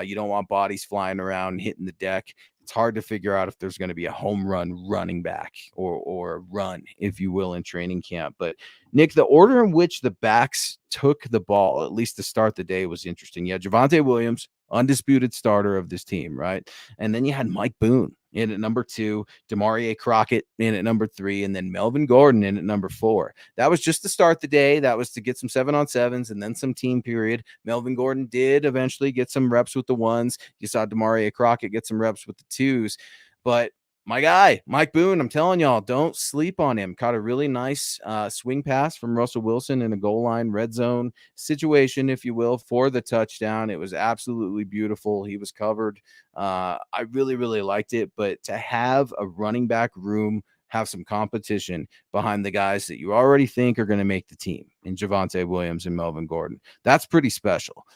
You don't want bodies flying around, hitting the deck. It's hard to figure out if there's going to be a home run running back or a run, if you will, in training camp. But Nick, the order in which the backs took the ball, at least to start the day, was interesting. You had Javonte Williams, undisputed starter of this team, right? And then you had Mike Boone in at number 2, Demarie Crockett in at number 3, and then Melvin Gordon in at number 4. That was just to start the day. That was to get some 7-on-7s and then some team period. Melvin Gordon did eventually get some reps with the 1s. You saw Demarie Crockett get some reps with the 2s. But my guy, Mike Boone, I'm telling y'all, don't sleep on him. Caught a really nice swing pass from Russell Wilson in a goal line red zone situation, if you will, for the touchdown. It was absolutely beautiful. He was covered. I really, really liked it. But to have a running back room have some competition behind the guys that you already think are going to make the team in Javonte Williams and Melvin Gordon. That's pretty special.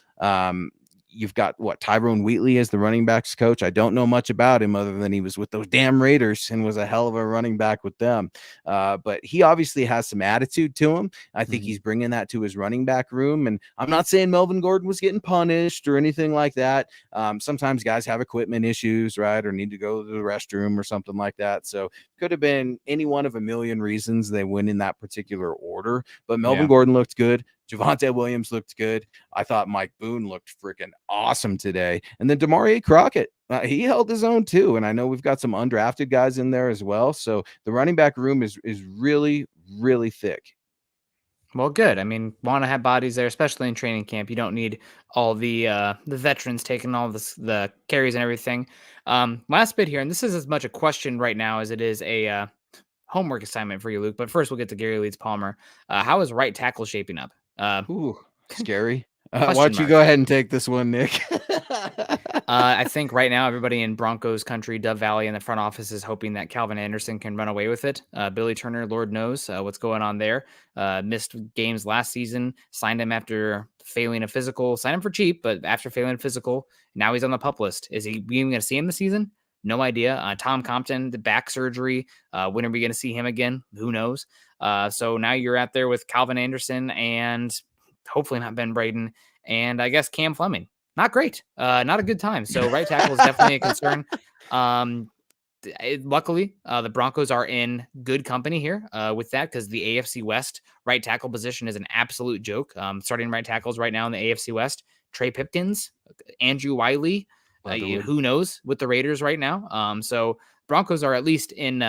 You've got Tyrone Wheatley as the running backs coach. I don't know much about him other than he was with those damn Raiders and was a hell of a running back with them. But he obviously has some attitude to him. I think he's bringing that to his running back room. And I'm not saying Melvin Gordon was getting punished or anything like that. Sometimes guys have equipment issues, right? Or need to go to the restroom or something like that. So could have been any one of a million reasons they went in that particular order. But Melvin Gordon looked good. Javonte Williams looked good. I thought Mike Boone looked freaking awesome today. And then Demarie Crockett, he held his own too. And I know we've got some undrafted guys in there as well. So the running back room is really, really thick. Well, good. I mean, want to have bodies there, especially in training camp. You don't need all the veterans taking all the carries and everything. Last bit here, and this is as much a question right now as it is a homework assignment for you, Luke. But first, we'll get to Gary Leeds Palmer. How is right tackle shaping up? Ooh, scary. Why don't you go ahead and take this one, Nick? I think right now everybody in Broncos country, Dove Valley, in the front office is hoping that Calvin Anderson can run away with it. Billy Turner, Lord knows what's going on there. Missed games last season, signed him after failing a physical, signed him for cheap, but after failing a physical, now he's on the PUP list. Is he even going to see him this season? No idea. Tom Compton, the back surgery. When are we going to see him again? Who knows? So now you're out there with Calvin Anderson and hopefully not Ben Braden. And I guess Cam Fleming. Not great. Not a good time. So right tackle is definitely a concern. Luckily, the Broncos are in good company here with that because the AFC West right tackle position is an absolute joke. Starting right tackles right now in the AFC West, Trey Pipkins, Andrew Wiley, who knows with the Raiders right now. So Broncos are at least in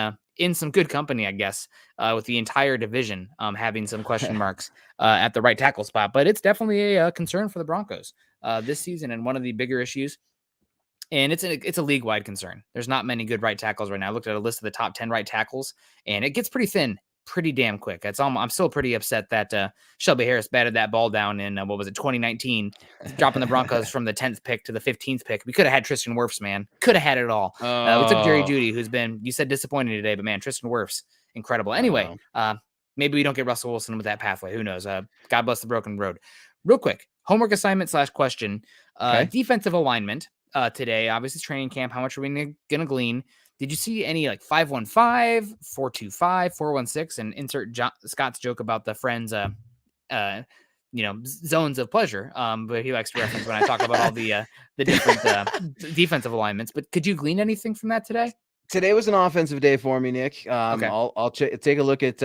some good company, I guess, with the entire division having some question marks at the right tackle spot. But it's definitely a concern for the Broncos this season, and one of the bigger issues. And it's a league-wide concern. There's not many good right tackles right now. I looked at a list of the top 10 right tackles, and it gets pretty thin pretty damn quick. I'm still pretty upset that Shelby Harris batted that ball down in, 2019, dropping the Broncos from the 10th pick to the 15th pick. We could have had Tristan Wirfs, man. Could have had it all. We took Jerry Jeudy, who's been, you said disappointing today, but man, Tristan Wirfs, incredible. Anyway, maybe we don't get Russell Wilson with that pathway. Who knows? God bless the broken road. Real quick, homework assignment / question. Defensive alignment. Today, obviously training camp. How much are we gonna glean? Did you see any 515, 425, 416, and insert Scott's joke about the friends, zones of pleasure? But he likes to reference when I talk about all the different defensive alignments. But could you glean anything from that today? Today was an offensive day for me, Nick. Okay. I'll take a look at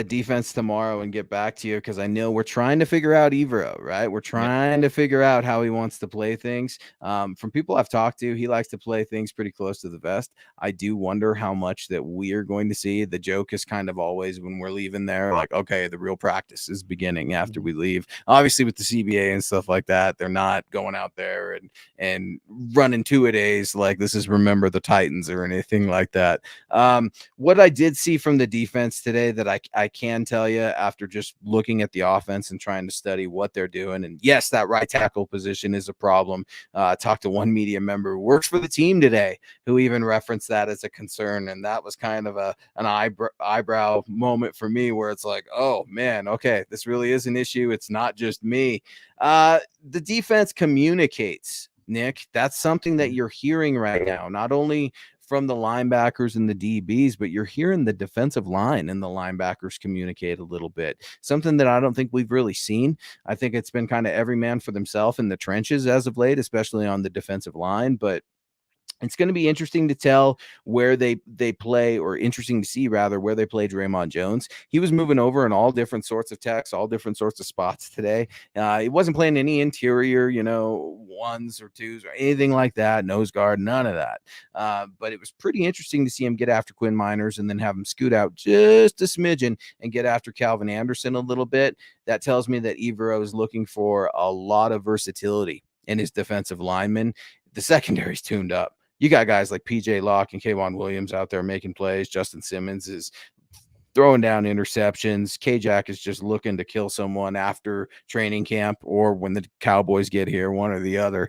defense tomorrow and get back to you because I know we're trying to figure out Evero, right? We're trying to figure out how he wants to play things. From people I've talked to, he likes to play things pretty close to the vest. I do wonder how much that we're going to see. The joke is kind of always when we're leaving there, okay, the real practice is beginning after we leave. Obviously, with the CBA and stuff like that, they're not going out there and running two-a-days like this is Remember the Titans or anything like that. What I did see from the defense today that I can tell you after just looking at the offense and trying to study what they're doing, and yes, that right tackle position is a problem. I talked to one media member who works for the team today who even referenced that as a concern, and that was kind of an eyebrow moment for me where it's like, oh man, okay, this really is an issue. It's not just me. The defense communicates, Nick. That's something that you're hearing right now, not only from the linebackers and the DBs, but you're hearing the defensive line and the linebackers communicate a little bit. Something that I don't think we've really seen. I think it's been kind of every man for themselves in the trenches as of late, especially on the defensive line. But it's going to be interesting to tell where they play, or interesting to see rather where they play Draymond Jones. He was moving over in all different sorts of techs, all different sorts of spots today. He wasn't playing any interior, ones or twos or anything like that, nose guard, none of that. But it was pretty interesting to see him get after Quinn Miners and then have him scoot out just a smidgen and get after Calvin Anderson a little bit. That tells me that Evero is looking for a lot of versatility in his defensive linemen. The secondary's tuned up. You got guys like PJ Locke and K'Von Williams out there making plays. Justin Simmons is throwing down interceptions. K-Jack is just looking to kill someone after training camp or when the Cowboys get here, one or the other.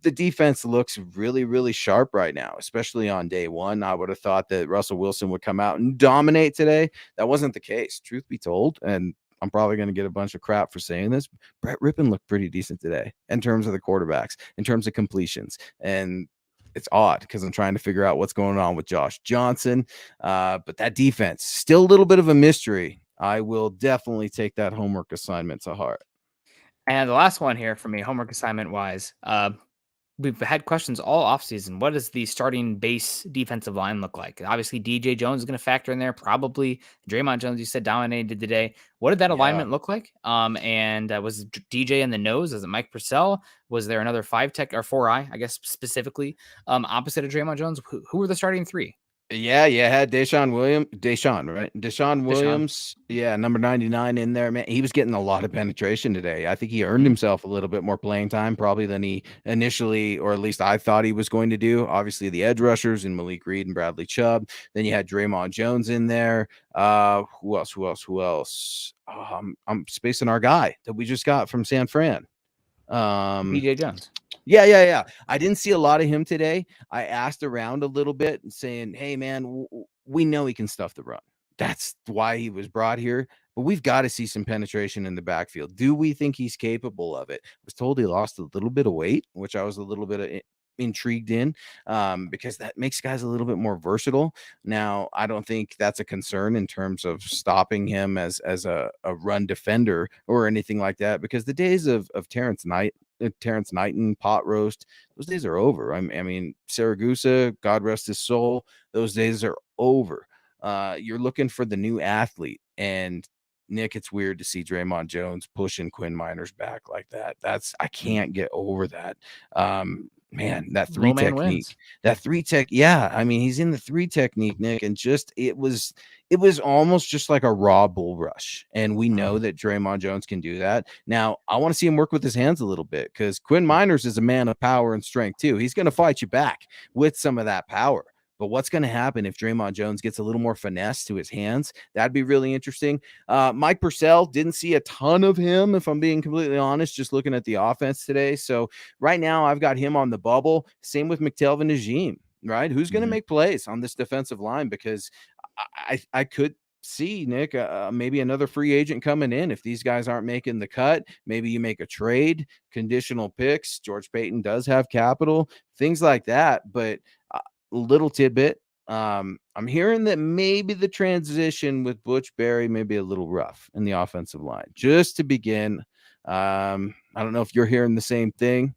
the defense looks really, really sharp right now, especially on day one. I would have thought that Russell Wilson would come out and dominate today. That wasn't the case, truth be told. And I'm probably going to get a bunch of crap for saying this. Brett Rippon looked pretty decent today in terms of the quarterbacks, in terms of completions. And it's odd because I'm trying to figure out what's going on with Josh Johnson. But that defense, still a little bit of a mystery. I will definitely take that homework assignment to heart. And the last one here for me, homework assignment wise, we've had questions all offseason. What does the starting base defensive line look like? Obviously, DJ Jones is going to factor in there. Probably Draymond Jones, you said, dominated today. What did that alignment look like? And was DJ in the nose? Was it Mike Purcell? Was there another 5-tech or 4-eye, I guess, specifically opposite of Draymond Jones? Who were the starting three? Yeah, had Desean Williams. Yeah, number 99 in there, man. He was getting a lot of penetration today. I think he earned himself a little bit more playing time probably than he initially, or at least I thought he was going to do. Obviously, the edge rushers in Malik Reed and Bradley Chubb. Then you had Draymond Jones in there. Who else? I'm spacing our guy that we just got from San Fran. DJ Jones. Yeah. I didn't see a lot of him today. I asked around a little bit saying, hey, man, we know he can stuff the run. That's why he was brought here. But we've got to see some penetration in the backfield. Do we think he's capable of it? I was told he lost a little bit of weight, which I was a little bit intrigued in because that makes guys a little bit more versatile. Now, I don't think that's a concern in terms of stopping him as a run defender or anything like that, because the days of Terrence Knighton, pot roast, those days are over. I mean, Saragusa, God rest his soul, those days are over. You're looking for the new athlete. And Nick, it's weird to see Draymond Jones pushing Quinn Miners back like that. I can't get over that. Man, that three technique, yeah. I mean, he's in the 3 technique, Nick, and just it was almost just like a raw bull rush. And we know that Draymond Jones can do that. Now, I want to see him work with his hands a little bit because Quinn Miners is a man of power and strength too. He's going to fight you back with some of that power. But what's going to happen if Draymond Jones gets a little more finesse to his hands? That'd be really interesting. Mike Purcell, didn't see a ton of him, if I'm being completely honest, just looking at the offense today. So right now I've got him on the bubble. Same with McTelvin Najim, right? Who's going to make plays on this defensive line? Because I could see, Nick, maybe another free agent coming in. If these guys aren't making the cut, maybe you make a trade, conditional picks. George Payton does have capital, things like that. But little tidbit, I'm hearing that maybe the transition with Butch Berry may be a little rough in the offensive line just to begin. I don't know if you're hearing the same thing,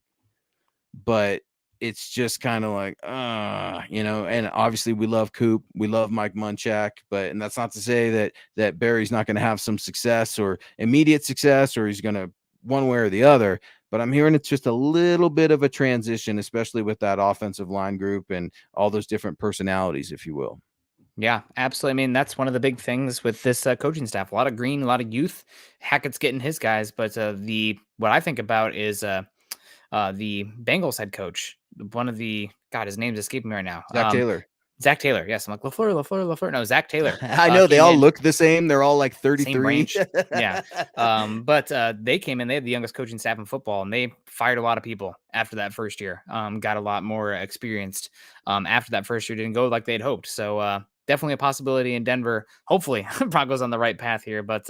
but it's just kind of like, and obviously we love Coop, we love Mike Munchak, and that's not to say that Barry's not going to have some success or immediate success, or he's going to one way or the other. But I'm hearing it's just a little bit of a transition, especially with that offensive line group and all those different personalities, if you will. Yeah, absolutely. I mean, that's one of the big things with this coaching staff. A lot of green, a lot of youth. Hackett's getting his guys, but what I think about is the Bengals head coach. One of his name's escaping me right now. Zach Taylor. Yes, I'm like LaFleur. No, Zach Taylor. I know they all look the same. They're all like 33. Same range. Yeah. But they came in. They had the youngest coaching staff in football, and they fired a lot of people after that first year. Got a lot more experienced after that first year. Didn't go like they'd hoped. So definitely a possibility in Denver. Hopefully, Broncos on the right path here. But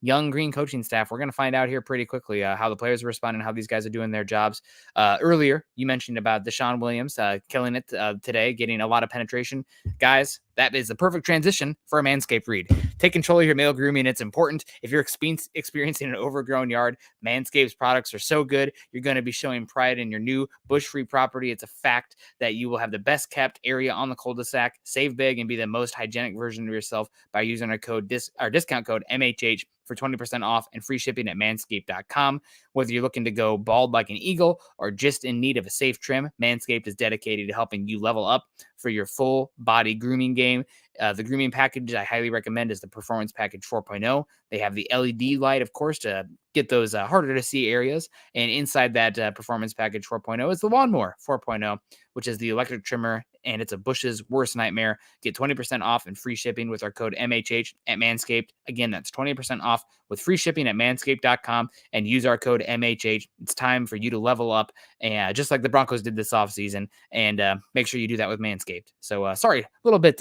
young green coaching staff, we're going to find out here pretty quickly how the players are responding, how these guys are doing their jobs. Earlier, you mentioned about Desean Williams killing it today, getting a lot of penetration. Guys, that is the perfect transition for a Manscaped read. Take control of your male grooming. It's important. If you're experiencing an overgrown yard, Manscaped's products are so good. You're going to be showing pride in your new bush-free property. It's a fact that you will have the best kept area on the cul-de-sac. Save big and be the most hygienic version of yourself by using our discount code MHH for 20% off and free shipping at manscaped.com. Whether you're looking to go bald like an eagle or just in need of a safe trim, Manscaped is dedicated to helping you level up for your full body grooming game. The grooming package I highly recommend is the Performance Package 4.0. They have the LED light, of course, to get those harder to see areas. And inside that Performance Package 4.0 is the Lawnmower 4.0, which is the electric trimmer and it's a Bush's worst nightmare. Get 20% off and free shipping with our code MHH at Manscaped. Again, that's 20% off with free shipping at manscaped.com and use our code MHH. It's time for you to level up, and just like the Broncos did this offseason, and make sure you do that with Manscaped. So sorry, a little bit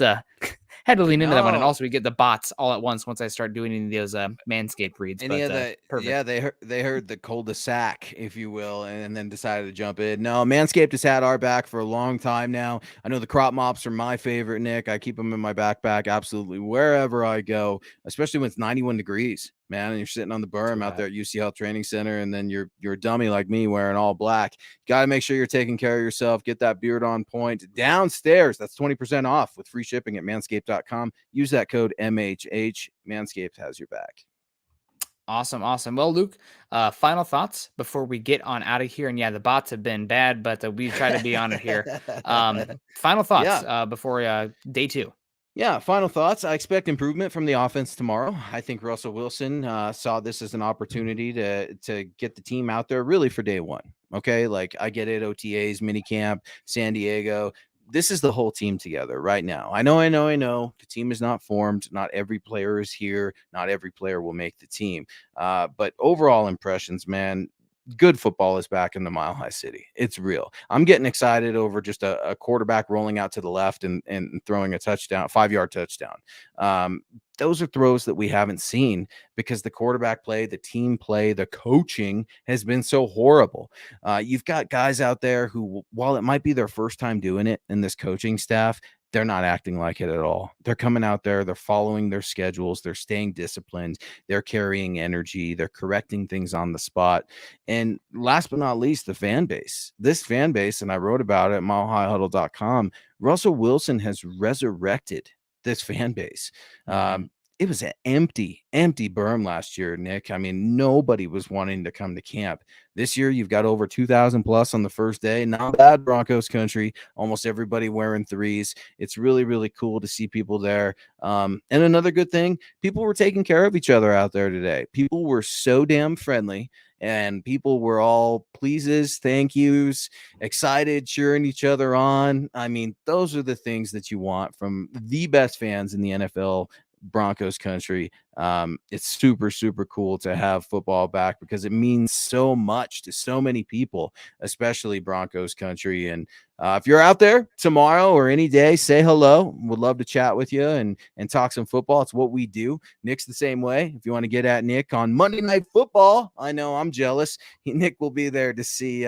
had to lean into that one. And No. also we get the bots all at once I start doing any of those Manscaped reads. Any But of the perfect. yeah, they heard the cul-de-sac, if you will, and then decided to jump in. No, Manscaped has had our back for a long time now. I know the crop mops are my favorite, Nick. I keep them in my backpack absolutely wherever I go, especially when it's 91 degrees, man, and you're sitting on the berm out there at UC Health Training Center, and then you're a dummy like me wearing all black. You got to make sure you're taking care of yourself. Get that beard on point. Downstairs, that's 20% off with free shipping at manscaped.com. Use that code MHH. Manscaped has your back. Awesome. Well, Luke, final thoughts before we get on out of here. And yeah, the bots have been bad, but we try to be on it here. Final thoughts before day 2. Yeah, final thoughts. I expect improvement from the offense tomorrow. I think Russell Wilson saw this as an opportunity to get the team out there really for day 1. Okay, like I get it, OTAs, minicamp, San Diego. This is the whole team together right now. I know. The team is not formed. Not every player is here. Not every player will make the team. But overall impressions, man, good football is back in the Mile High City. It's real. I'm getting excited over just a quarterback rolling out to the left and throwing a touchdown, 5-yard touchdown. Those are throws that we haven't seen because the quarterback play, the team play, the coaching has been so horrible. You've got guys out there who, while it might be their first time doing it in this coaching staff, they're not acting like it at all. They're coming out there, they're following their schedules, they're staying disciplined, they're carrying energy, they're correcting things on the spot. And last but not least, the fan base. This fan base, and I wrote about it at milehighhuddle.com, Russell Wilson has resurrected this fan base. It was an empty berm last year, Nick. I mean, nobody was wanting to come to camp. This year, you've got over 2,000 plus on the first day. Not bad, Broncos country. Almost everybody wearing 3s. It's really, really cool to see people there. And another good thing, people were taking care of each other out there today. People were so damn friendly, and people were all pleases, thank yous, excited, cheering each other on. I mean, those are the things that you want from the best fans in the NFL, Broncos country. It's super, super cool to have football back because it means so much to so many people, especially Broncos country. And if you're out there tomorrow or any day, say hello. Would love to chat with you and talk some football. It's what we do. Nick's the same way. If you want to get at Nick on Monday Night Football, I know I'm jealous. Nick will be there to see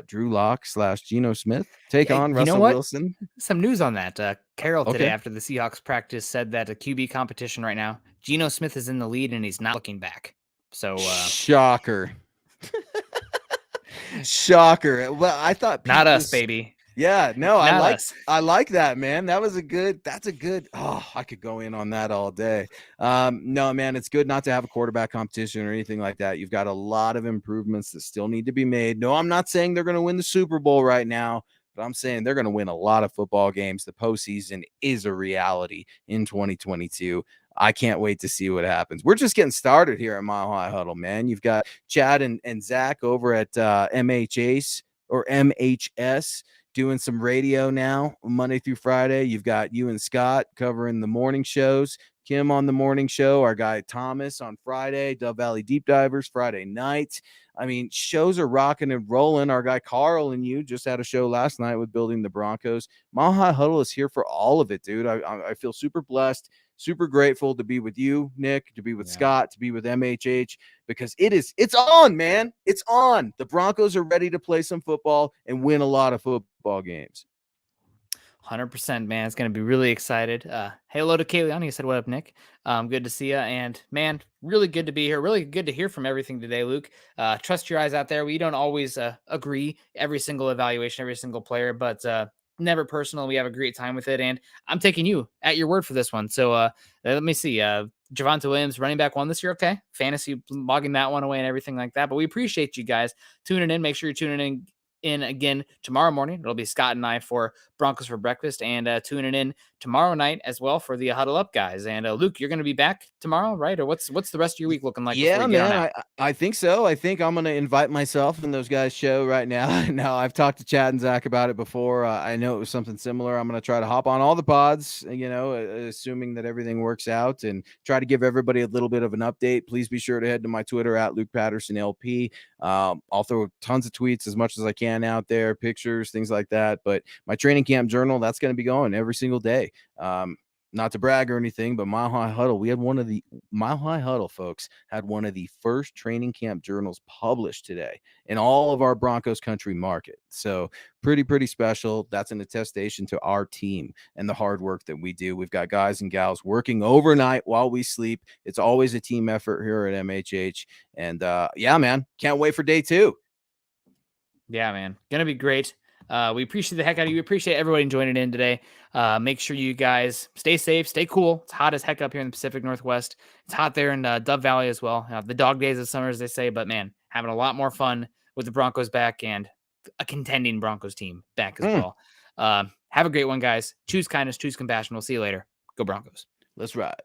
Drew Lock / Geno Smith take on Russell Wilson. Some news on that. Carroll today after the Seahawks practice said that a QB competition right now, Geno Smith is in the lead and he's not looking back. So shocker. Shocker. Well, I thought not us, baby. Yeah, no, I like that, man. That's a good, I could go in on that all day. No, man, it's good not to have a quarterback competition or anything like that. You've got a lot of improvements that still need to be made. No, I'm not saying they're going to win the Super Bowl right now, but I'm saying they're going to win a lot of football games. The postseason is a reality in 2022. I can't wait to see what happens. We're just getting started here at Mile High Huddle, man. You've got Chad and Zach over at MHS doing some radio now Monday through Friday. You've got you and Scott covering the morning shows, Kim on the morning show, our guy Thomas on Friday, Dove Valley Deep Divers Friday night. I mean, shows are rocking and rolling. Our guy Carl and you just had a show last night with Building the Broncos. Mile High Huddle is here for all of it, dude. I feel super blessed, super grateful to be with you, Nick, to be with Scott, to be with MHH, because it's on, man. It's on. The Broncos are ready to play some football and win a lot of football games. 100%, man. It's going to be really excited. Hello to Kayleon. He said, what up, Nick? Good to see you. And, man, really good to be here. Really good to hear from everything today, Luke. Trust your eyes out there. We don't always agree every single evaluation, every single player, but never personal. We have a great time with it. And I'm taking you at your word for this one. So let me see. Javonte Williams, running back 1 this year. Okay. Fantasy logging that one away and everything like that. But we appreciate you guys tuning in. Make sure you're tuning in in again tomorrow morning. It'll be Scott and I for Broncos for Breakfast, and tuning in tomorrow night as well for the Huddle Up guys. And Luke, you're going to be back tomorrow, right? Or what's the rest of your week looking like before Yeah, you get on man, out? I think so. I think I'm gonna invite myself in those guys' show right now. Now I've talked to Chad and Zach about it before. I know it was something similar. I'm gonna try to hop on all the pods, assuming that everything works out, and try to give everybody a little bit of an update. Please be sure to head to my Twitter at Luke Patterson LP. I'll throw tons of tweets as much as I can out there, pictures, things like that. But my training camp journal, that's going to be going every single day. Not to brag or anything, but Mile High Huddle, Mile High Huddle folks had one of the first training camp journals published today in all of our Broncos country market. So pretty special. That's an attestation to our team and the hard work that we do. We've got guys and gals working overnight while we sleep. It's always a team effort here at MHH. And yeah, man, can't wait for day 2. Yeah, man, gonna be great. We appreciate the heck out of you. We appreciate everybody joining in today. Make sure you guys stay safe, stay cool. It's hot as heck up here in the Pacific Northwest. It's hot there in Dove Valley as well. The dog days of summer, as they say, but man, having a lot more fun with the Broncos back and a contending Broncos team back as well. Have a great one, guys. Choose kindness, choose compassion. We'll see you later. Go Broncos. Let's ride.